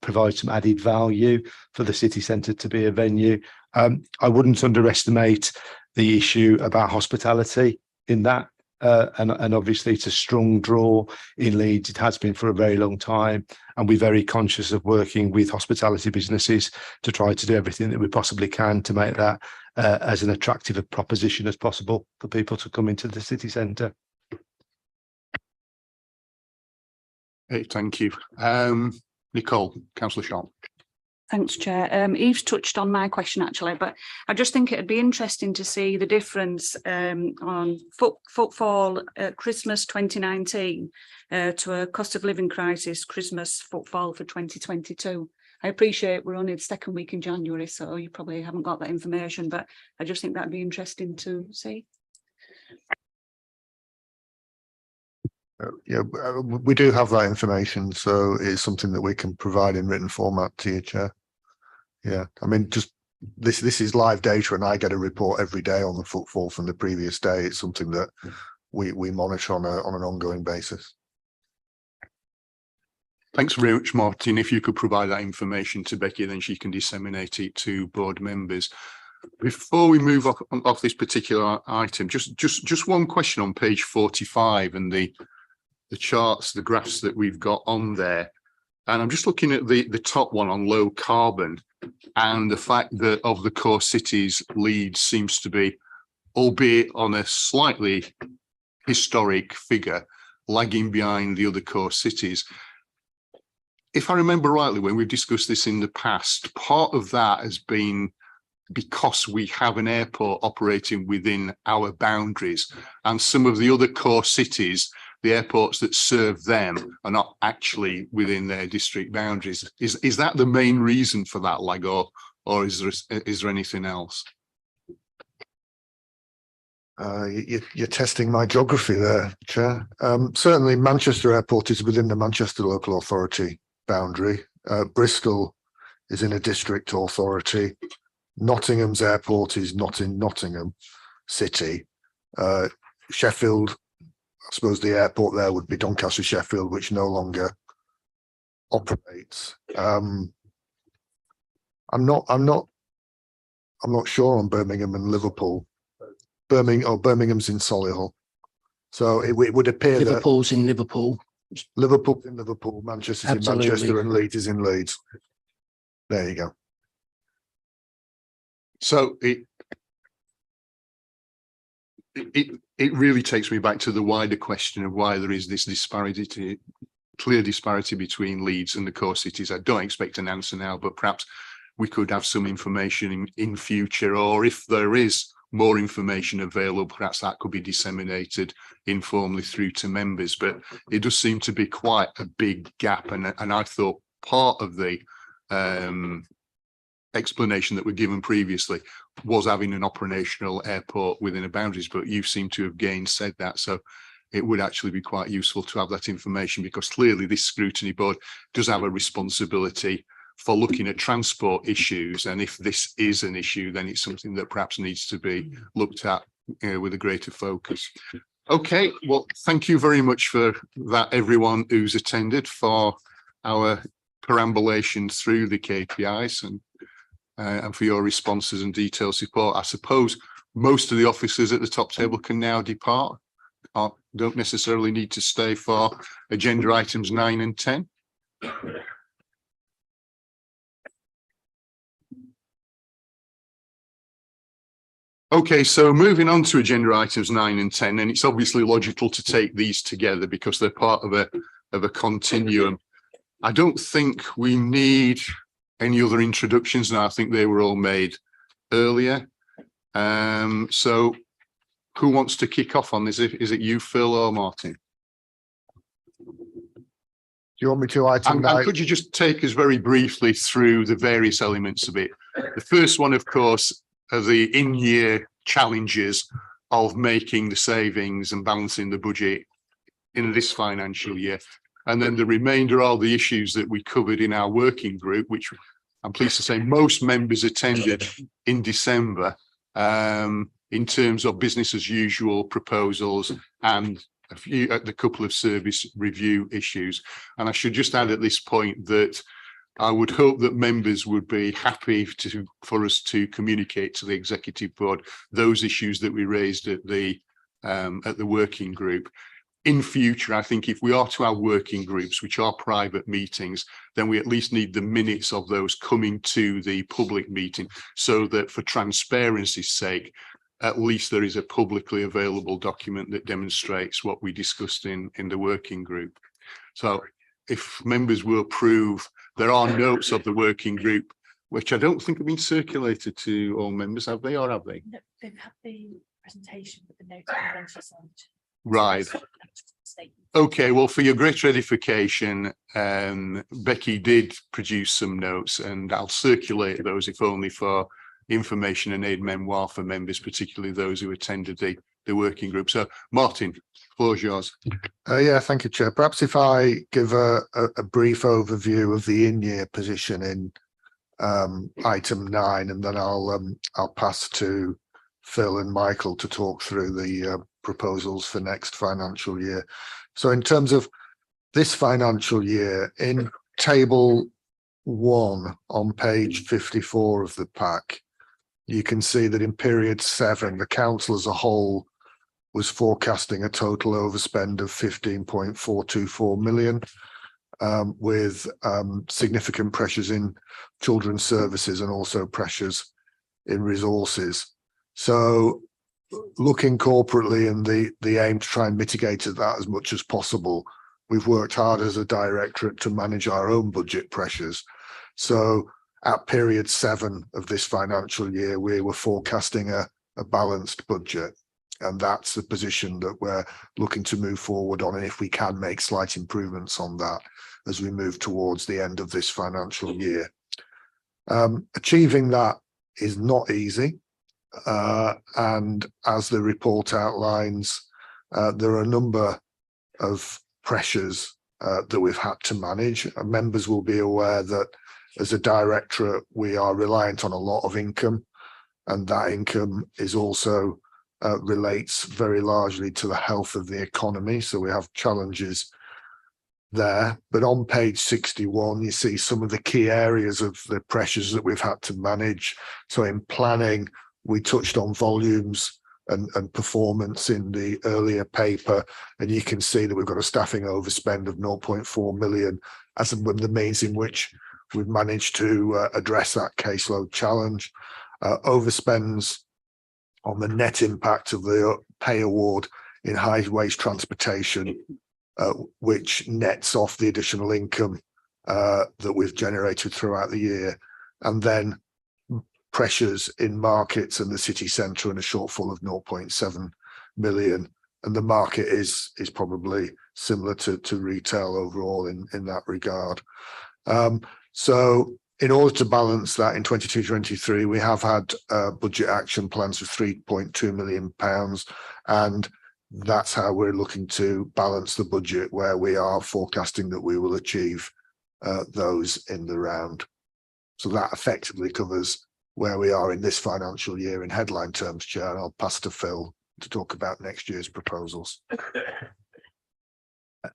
provide some added value for the city centre to be a venue. I wouldn't underestimate the issue about hospitality in that. And obviously it's a strong draw in Leeds. It has been for a very long time, and we're very conscious of working with hospitality businesses to try to do everything that we possibly can to make that as an attractive a proposition as possible for people to come into the city centre. Hey, thank you. Nicole, Councillor Sharp. Thanks, Chair. Eve's touched on my question actually, but I just think it'd be interesting to see the difference on footfall at Christmas 2019 to a cost of living crisis Christmas footfall for 2022. I appreciate we're only the second week in January, so you probably haven't got that information, but I just think that'd be interesting to see. Yeah, we do have that information, so it's something that we can provide in written format to you, Chair. Yeah, I mean, just this is live data, and I get a report every day on the footfall from the previous day. It's something that we monitor on an ongoing basis. Thanks very much, Martin. If you could provide that information to Becky, then she can disseminate it to board members. Before we move off this particular item, just one question on page 45 and the charts, the graphs that we've got on there. And I'm just looking at the top one on low carbon, and the fact that of the core cities, Leeds seems to be, albeit on a slightly historic figure, lagging behind the other core cities. If I remember rightly, when we've discussed this in the past, part of that has been because we have an airport operating within our boundaries, and some of the other core cities, the airports that serve them, are not actually within their district boundaries. Is that the main reason for that lag, or is there anything else? You're testing my geography there, Chair. Certainly Manchester Airport is within the Manchester Local Authority boundary. Bristol is in a district authority. Nottingham's airport is not in Nottingham City. Sheffield, I suppose the airport there would be Doncaster Sheffield, which no longer operates. I'm not sure on Birmingham and Liverpool. Birmingham's in Solihull. So it would appear Liverpool's in Liverpool. Liverpool's in Liverpool, Manchester's Absolutely. in Manchester, and Leeds is in Leeds. There you go. So it really takes me back to the wider question of why there is this disparity, clear disparity between Leeds and the core cities. I don't expect an answer now, but perhaps we could have some information in future, or if there is more information available, perhaps that could be disseminated informally through to members. But it does seem to be quite a big gap, and I thought part of the explanation that were given previously was having an operational airport within the boundaries, but you seem to have said that. So it would actually be quite useful to have that information, because clearly this scrutiny board does have a responsibility for looking at transport issues. And if this is an issue, then it's something that perhaps needs to be looked at with a greater focus. Okay, well, thank you very much for that, everyone who's attended, for our perambulation through the KPIs and for your responses and detailed support. I suppose most of the officers at the top table can now depart. Don't necessarily need to stay for agenda items 9 and 10. Okay, so moving on to agenda items 9 and 10, and it's obviously logical to take these together because they're part of a continuum. I don't think we need any other introductions now. I think they were all made earlier. So who wants to kick off on this? Is it you, Phil, or Martin? Do you want me to item and could you just take us very briefly through the various elements of it? The first one, of course, are the in-year challenges of making the savings and balancing the budget in this financial year. And then the remainder are the issues that we covered in our working group, which I'm pleased to say most members attended in December, in terms of business as usual proposals and a couple of service review issues. And I should just add at this point that I would hope that members would be happy for us to communicate to the executive board those issues that we raised at the working group. In future, I think if we are to our working groups, which are private meetings, then we at least need the minutes of those coming to the public meeting, so that for transparency's sake, at least there is a publicly available document that demonstrates what we discussed in the working group. So if members will approve there are notes of the working group, which I don't think have been circulated to all members, have they, or have they? No, they've had the presentation with the notes on side. Right. Okay, well, for your greater edification, Becky did produce some notes, and I'll circulate those, if only for information and aid memoir for members, particularly those who attended the working group. So, Martin, floor's yours. Yeah, thank you, Chair. Perhaps if I give a brief overview of the in-year position in item 9, and then I'll pass to Phil and Michael to talk through the proposals for next financial year. So in terms of this financial year, in table 1 on page 54 of the pack, you can see that in period 7, the council as a whole was forecasting a total overspend of 15.424 million, with significant pressures in children's services and also pressures in resources. So looking corporately and the aim to try and mitigate that as much as possible, we've worked hard as a directorate to manage our own budget pressures. So at period 7 of this financial year, we were forecasting a balanced budget. And that's the position that we're looking to move forward on. And if we can make slight improvements on that as we move towards the end of this financial year. Achieving that is not easy. And as the report outlines, there are a number of pressures that we've had to manage. Members will be aware that as a directorate, we are reliant on a lot of income, and that income is also relates very largely to the health of the economy. So we have challenges there. But on page 61, you see some of the key areas of the pressures that we've had to manage. So in planning, we touched on volumes and performance in the earlier paper, and you can see that we've got a staffing overspend of 0.4 million as one of the means in which we've managed to address that caseload challenge. Overspends on the net impact of the pay award in high wage transportation, which nets off the additional income that we've generated throughout the year, and then pressures in markets and the city centre and a shortfall of 0.7 million. And the market is probably similar to retail overall in that regard. So in order to balance that in 22-23, we have had budget action plans of £3.2 million, and that's how we're looking to balance the budget, where we are forecasting that we will achieve those in the round. So that effectively covers where we are in this financial year in headline terms, Chair. And I'll pass to Phil to talk about next year's proposals.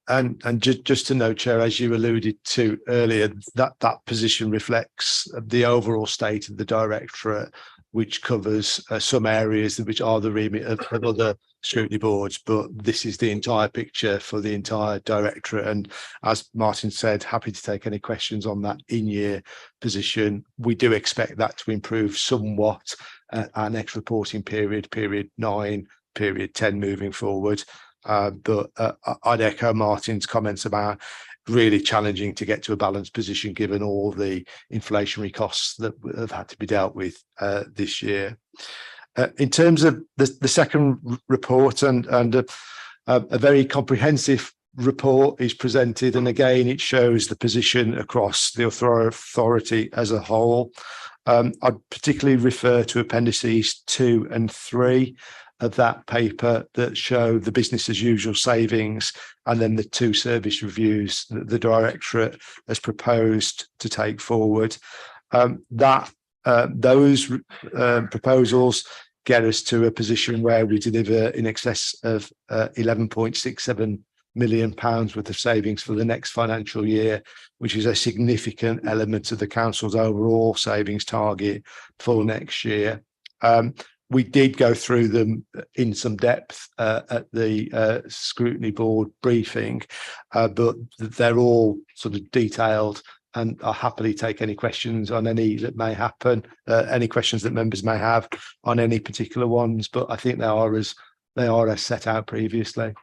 And just to note, Chair, as you alluded to earlier, that position reflects the overall state of the directorate, which covers some areas which are the remit of other scrutiny boards, but this is the entire picture for the entire directorate. And as Martin said, happy to take any questions on that in-year position. We do expect that to improve somewhat our next reporting period, period 9, period 10 moving forward. But I'd echo Martin's comments about really challenging to get to a balanced position given all the inflationary costs that have had to be dealt with this year. In terms of the second report, and a very comprehensive report is presented, and again it shows the position across the authority as a whole. I'd particularly refer to appendices 2 and 3 of that paper that show the business as usual savings, and then the 2 service reviews that the directorate has proposed to take forward. Those proposals get us to a position where we deliver in excess of £11.67 million worth of savings for the next financial year, which is a significant element of the council's overall savings target for next year. We did go through them in some depth at the scrutiny board briefing, but they're all sort of detailed, and I'll happily take any questions on any that may happen, any questions that members may have on any particular ones, but I think they are as set out previously.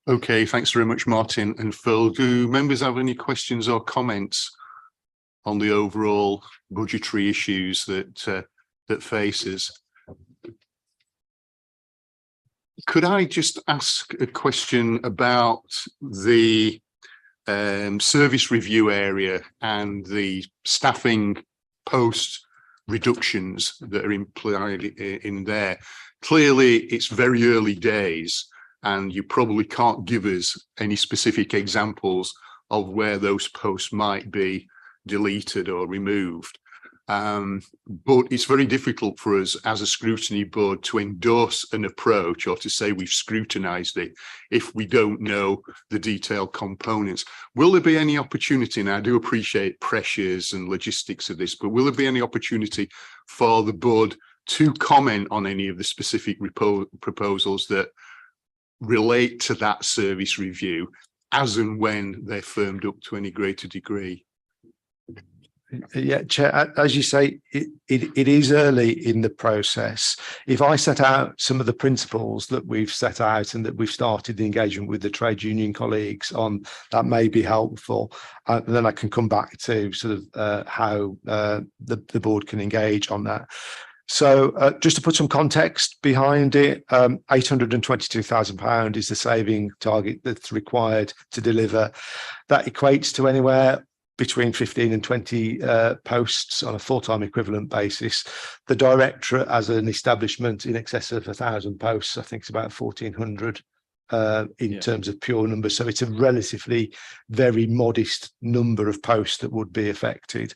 Okay, thanks very much, Martin and Phil. Do members have any questions or comments on the overall budgetary issues that that faces? Could I just ask a question about the service review area and the staffing post reductions that are implied in there? Clearly, it's very early days, and you probably can't give us any specific examples of where those posts might be deleted or removed. But it's very difficult for us as a scrutiny board to endorse an approach or to say we've scrutinized it if we don't know the detailed components. Will there be any opportunity, and I do appreciate pressures and logistics of this, but will there be any opportunity for the board to comment on any of the specific proposals that relate to that service review as and when they're firmed up to any greater degree? Yeah, Chair, as you say, it is early in the process. If I set out some of the principles that we've set out and that we've started the engagement with the trade union colleagues on, that may be helpful. And then I can come back to sort of how the board can engage on that. So just to put some context behind it, £822,000 is the saving target that's required to deliver. That equates to anywhere between 15 and 20 posts on a full-time equivalent basis. The directorate as an establishment in excess of 1,000 posts, I think it's about 1,400 in terms of pure numbers. So it's a relatively very modest number of posts that would be affected.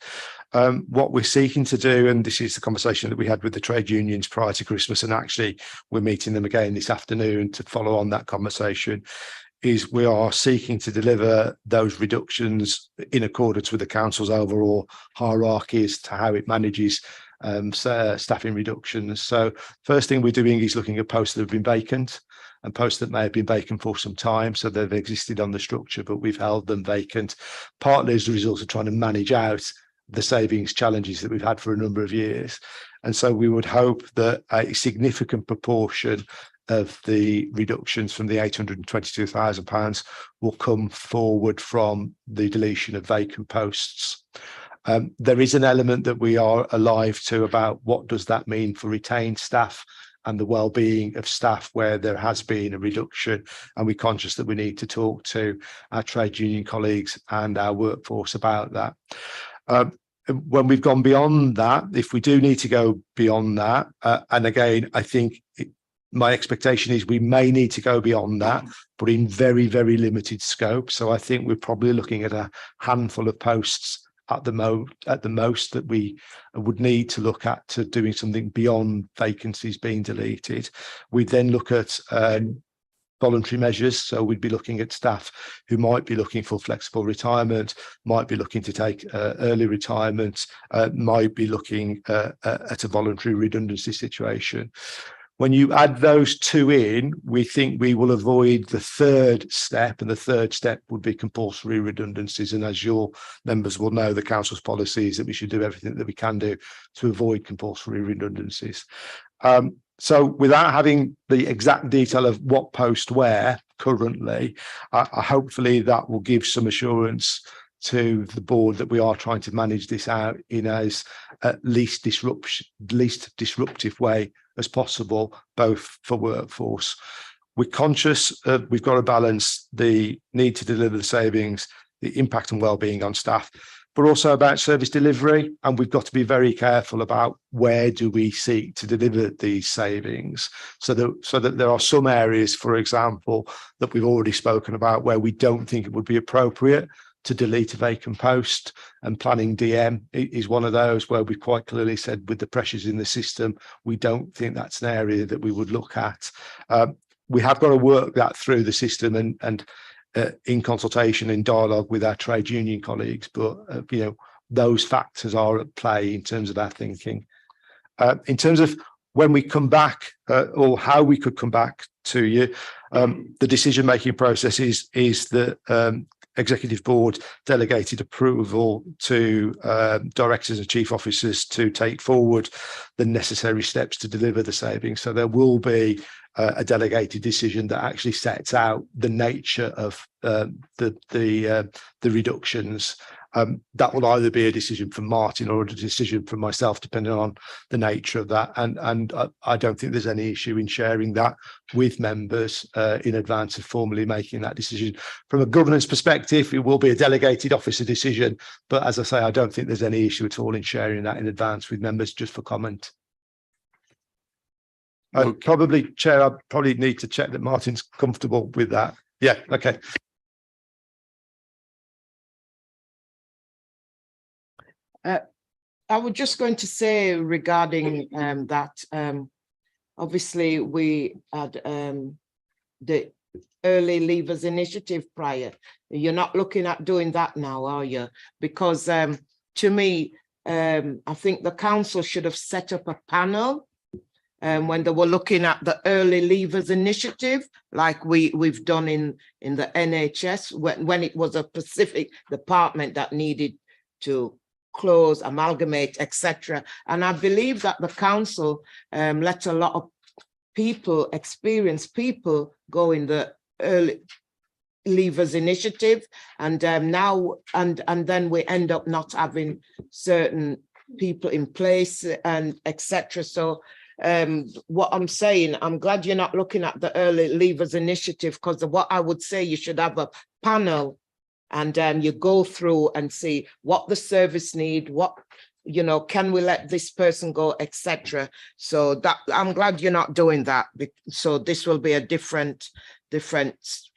What we're seeking to do, and this is the conversation that we had with the trade unions prior to Christmas, and actually we're meeting them again this afternoon to follow on that conversation, is we are seeking to deliver those reductions in accordance with the council's overall hierarchy as to how it manages staffing reductions. So first thing we're doing is looking at posts that have been vacant and posts that may have been vacant for some time. So they've existed on the structure, but we've held them vacant, partly as a result of trying to manage out the savings challenges that we've had for a number of years. And so we would hope that a significant proportion of the reductions from the £822,000 will come forward from the deletion of vacant posts. There is an element that we are alive to about what does that mean for retained staff and the well-being of staff where there has been a reduction, and we're conscious that we need to talk to our trade union colleagues and our workforce about that. When we've gone beyond that, if we do need to go beyond that, and again, I think my expectation is we may need to go beyond that, but in very, very limited scope. So I think we're probably looking at a handful of posts at the most that we would need to look at to doing something beyond vacancies being deleted. We then look at voluntary measures. So we'd be looking at staff who might be looking for flexible retirement, might be looking to take early retirement, might be looking at a voluntary redundancy situation. When you add those two in, we think we will avoid the third step, and the third step would be compulsory redundancies. And as your members will know, the council's policy is that we should do everything that we can do to avoid compulsory redundancies. So without having the exact detail of what post where currently, hopefully that will give some assurance to the board that we are trying to manage this out in as least disruptive way as possible, both for workforce. We're conscious we've got to balance the need to deliver the savings, the impact and well-being on staff, but also about service delivery. And we've got to be very careful about where do we seek to deliver these savings, so that there are some areas, for example, that we've already spoken about where we don't think it would be appropriate to delete a vacant post, and planning DM is one of those where we quite clearly said with the pressures in the system, we don't think that's an area that we would look at. We have got to work that through the system and in consultation, in dialogue with our trade union colleagues, but those factors are at play in terms of our thinking. In terms of when we come back or how we could come back to you, the decision-making process is that executive board delegated approval to directors and chief officers to take forward the necessary steps to deliver the savings. So there will be a delegated decision that actually sets out the nature of the reductions. That will either be a decision from Martin or a decision from myself, depending on the nature of that. And I don't think there's any issue in sharing that with members in advance of formally making that decision. From a governance perspective, it will be a delegated officer decision. But as I say, I don't think there's any issue at all in sharing that in advance with members just for comment. Probably, Chair, I probably need to check that Martin's comfortable with that. Yeah, okay. I was just going to say regarding that, obviously we had the early leavers initiative prior. You're not looking at doing that now, are you? Because to me, I think the council should have set up a panel when they were looking at the early leavers initiative, like we've done in the NHS, when it was a specific department that needed to close, amalgamate, etc. And I believe that the council let a lot of people, experienced people, go in the early leavers initiative, and now and then we end up not having certain people in place and etc. So what I'm saying, I'm glad you're not looking at the early leavers initiative, because what I would say, you should have a panel and you go through and see what the service need, what, you know, can we let this person go, etc. So that, I'm glad you're not doing that. So this will be a different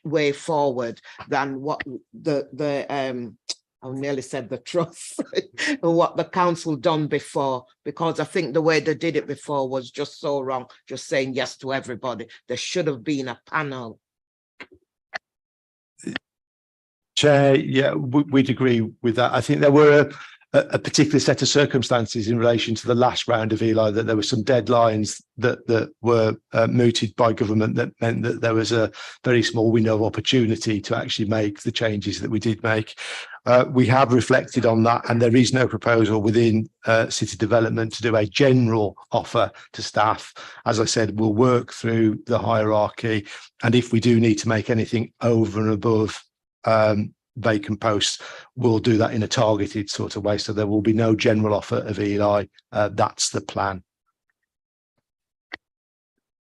way forward than what I nearly said the trust, what the council done before, because I think the way they did it before was just so wrong, just saying yes to everybody. There should have been a panel. Chair, yeah, we'd agree with that. I think there were a particular set of circumstances in relation to the last round of Eli, that there were some deadlines that were mooted by government that meant that there was a very small window of opportunity to actually make the changes that we did make. We have reflected on that, and there is no proposal within city development to do a general offer to staff. As I said, we'll work through the hierarchy, and if we do need to make anything over and above vacant posts, we'll do that in a targeted sort of way. So there will be no general offer of Eli. That's the plan.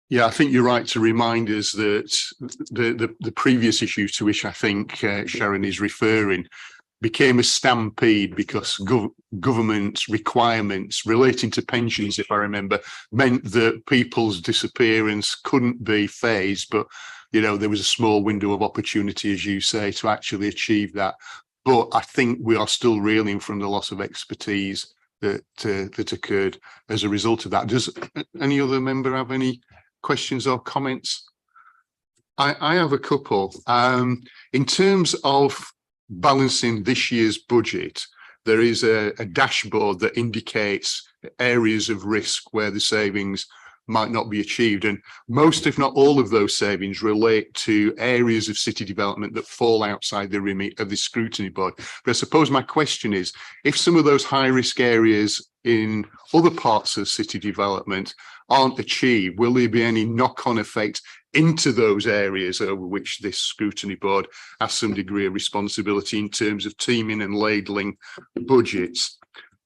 Yeah, I think you're right to remind us that the previous issue to which I think Sharon is referring became a stampede because government requirements relating to pensions, if I remember, meant that people's disappearance couldn't be phased, but you know, there was a small window of opportunity, as you say, to actually achieve that. But I think we are still reeling from the loss of expertise that occurred as a result of that. Does any other member have any questions or comments? I have a couple. In terms of balancing this year's budget, there is a dashboard that indicates areas of risk where the savings might not be achieved, and most, if not all, of those savings relate to areas of city development that fall outside the remit of the scrutiny board. But I suppose my question is, if some of those high risk areas in other parts of city development aren't achieved, will there be any knock-on effect into those areas over which this scrutiny board has some degree of responsibility in terms of teaming and ladling budgets?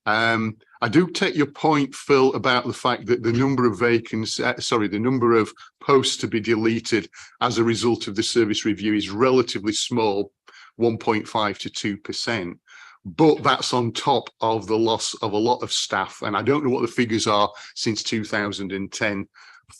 I do take your point, Phil, about the fact that the number of the number of posts to be deleted as a result of the service review is relatively small, 1.5 to 2%. But that's on top of the loss of a lot of staff. And I don't know what the figures are since 2010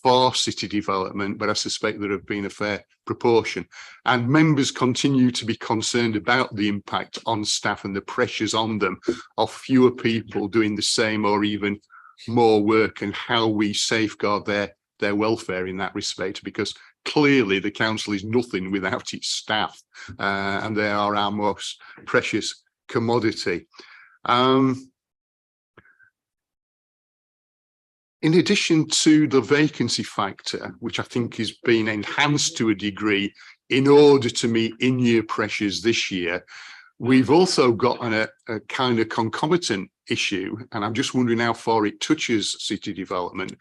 for city development, but I suspect there have been a fair proportion. And members continue to be concerned about the impact on staff and the pressures on them of fewer people doing the same or even more work, and how we safeguard their welfare in that respect, because clearly the council is nothing without its staff, and they are our most precious commodity. in addition to the vacancy factor, which I think has been enhanced to a degree in order to meet in-year pressures this year, we've also got a kind of concomitant issue, and I'm just wondering how far it touches city development,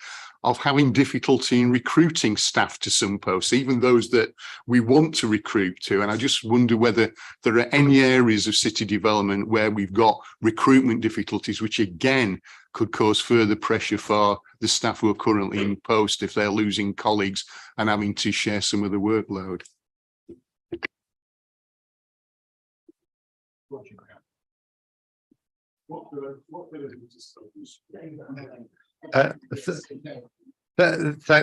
of having difficulty in recruiting staff to some posts, even those that we want to recruit to. And I just wonder whether there are any areas of city development where we've got recruitment difficulties, which again could cause further pressure for the staff who are currently in post if they're losing colleagues and having to share some of the workload.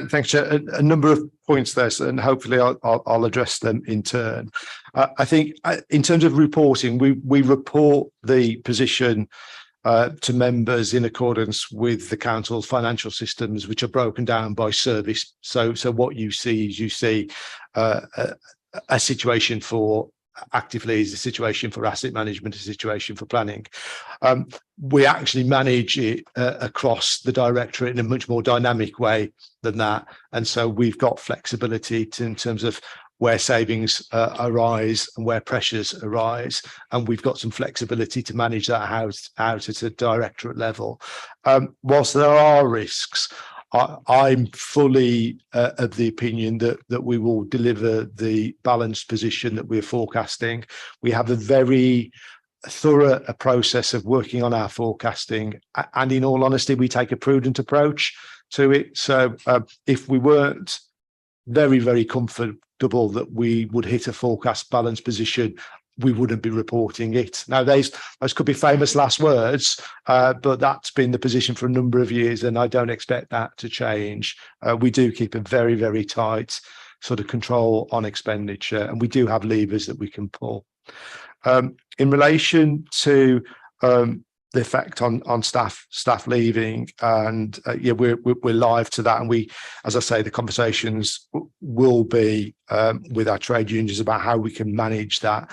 Thanks, Chair. A number of points there, and hopefully I'll address them in turn. I think in terms of reporting, we report the position to members in accordance with the council's financial systems, which are broken down by service. So what you see is you see a situation for actively is a situation for asset management, a situation for planning. We actually manage it across the directorate in a much more dynamic way than that. And so we've got flexibility in terms of where savings arise and where pressures arise. And we've got some flexibility to manage that out at a directorate level. Whilst there are risks, I'm fully of the opinion that we will deliver the balanced position that we're forecasting. We have a very thorough process of working on our forecasting, and in all honesty, we take a prudent approach to it. So if we weren't very, very comfortable that we would hit a forecast balanced position, we wouldn't be reporting it. Now, those could be famous last words, but that's been the position for a number of years, and I don't expect that to change. We do keep a very, very tight sort of control on expenditure, and we do have levers that we can pull. In relation to the effect on staff leaving, and yeah, we're live to that, and we, as I say, the conversations will be with our trade unions about how we can manage that.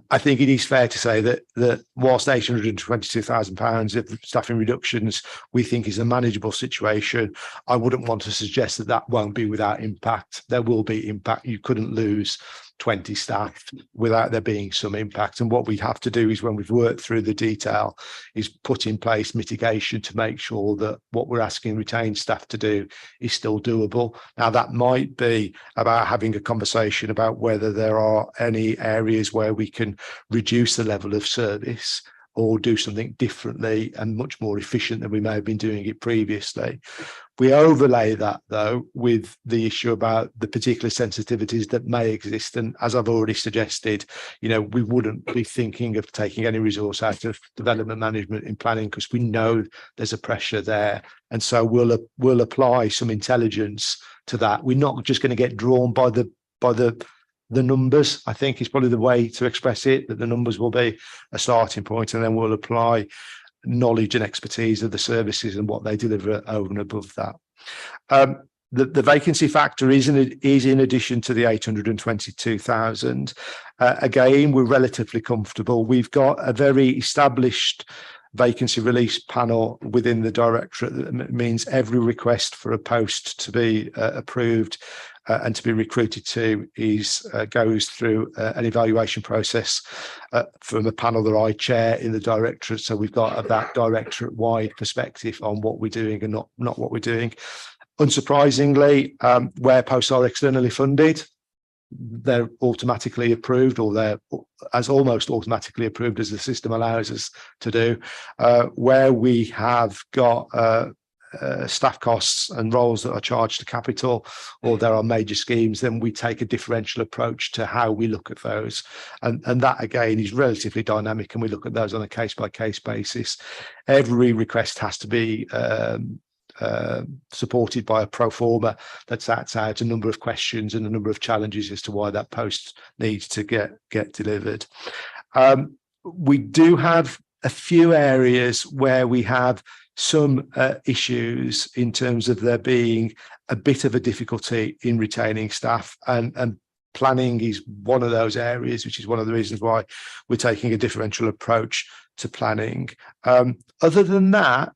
I think it is fair to say that whilst £822,000 of staffing reductions we think is a manageable situation, I wouldn't want to suggest that won't be without impact. There will be impact. You couldn't lose 20 staff without there being some impact. And what we have to do is, when we've worked through the detail, is put in place mitigation to make sure that what we're asking retained staff to do is still doable. Now, that might be about having a conversation about whether there are any areas where we can reduce the level of service or do something differently and much more efficient than we may have been doing it previously. We overlay that, though, with the issue about the particular sensitivities that may exist. And as I've already suggested, you know, we wouldn't be thinking of taking any resource out of development management in planning, because we know there's a pressure there. And so we'll apply some intelligence to that. We're not just going to get drawn by the numbers, I think is probably the way to express it, that the numbers will be a starting point, and then we'll apply knowledge and expertise of the services and what they deliver over and above that. The vacancy factor is in addition to the 822,000. Again, we're relatively comfortable. We've got a very established vacancy release panel within the directorate. That means every request for a post to be approved and to be recruited to goes through an evaluation process from a panel that I chair in the directorate. So we've got that directorate-wide perspective on what we're doing and not what we're doing. Unsurprisingly, where posts are externally funded, they're automatically approved, or they're as almost automatically approved as the system allows us to do. Where we have got staff costs and roles that are charged to capital, or there are major schemes, then we take a differential approach to how we look at those. And that, again, is relatively dynamic, and we look at those on a case-by-case basis. Every request has to be supported by a pro forma that sets out a number of questions and a number of challenges as to why that post needs to get delivered. We do have a few areas where we have some issues in terms of there being a bit of a difficulty in retaining staff, and planning is one of those areas, which is one of the reasons why we're taking a differential approach to planning. Other than that,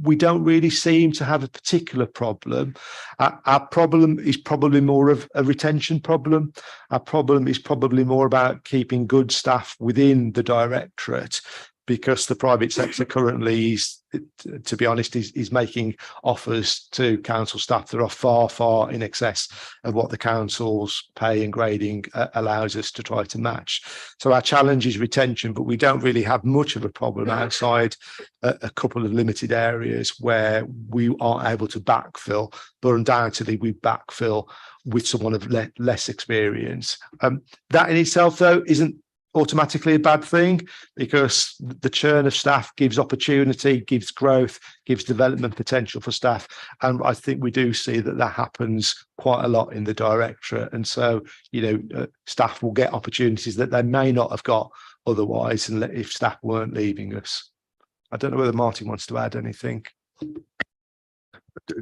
we don't really seem to have a particular problem. Our problem is probably more of a retention problem. Our problem is probably more about keeping good staff within the directorate, because the private sector currently is, to be honest, is making offers to council staff that are far, far in excess of what the council's pay and grading allows us to try to match. So our challenge is retention, but we don't really have much of a problem outside a couple of limited areas where we aren't able to backfill, but undoubtedly we backfill with someone of less experience. That in itself, though, isn't automatically a bad thing, because the churn of staff gives opportunity, gives growth, gives development potential for staff. And I think we do see that happens quite a lot in the directorate. And so, staff will get opportunities that they may not have got otherwise, and if staff weren't leaving us. I don't know whether Martin wants to add anything.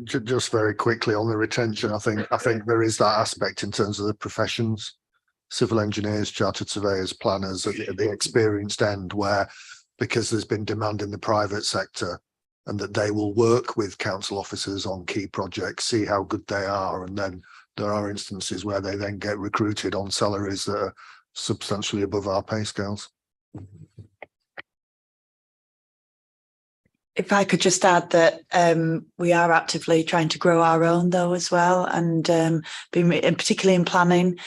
Just very quickly on the retention, I think there is that aspect in terms of the professions. Civil engineers, chartered surveyors, planners at the experienced end, where because there's been demand in the private sector, and that they will work with council officers on key projects, see how good they are, and then there are instances where they then get recruited on salaries that are substantially above our pay scales. If I could just add that we are actively trying to grow our own though as well, and particularly in planning,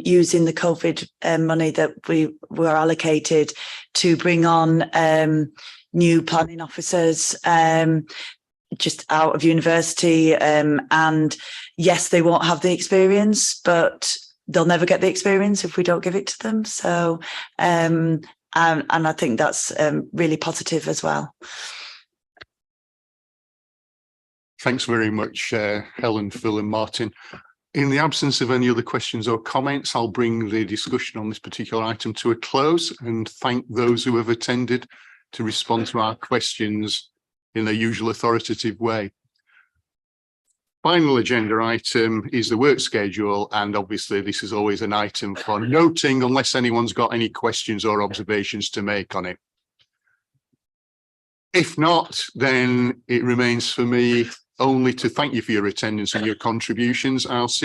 using the COVID money that we were allocated to bring on new planning officers just out of university. And yes, they won't have the experience, but they'll never get the experience if we don't give it to them. So, and I think that's really positive as well. Thanks very much, Helen, Phil and Martin. In the absence of any other questions or comments, I'll bring the discussion on this particular item to a close and thank those who have attended to respond to our questions in their usual authoritative way. Final agenda item is the work schedule, and obviously this is always an item for noting unless anyone's got any questions or observations to make on it. If not, then it remains for me only to thank you for your attendance and your contributions. I'll see you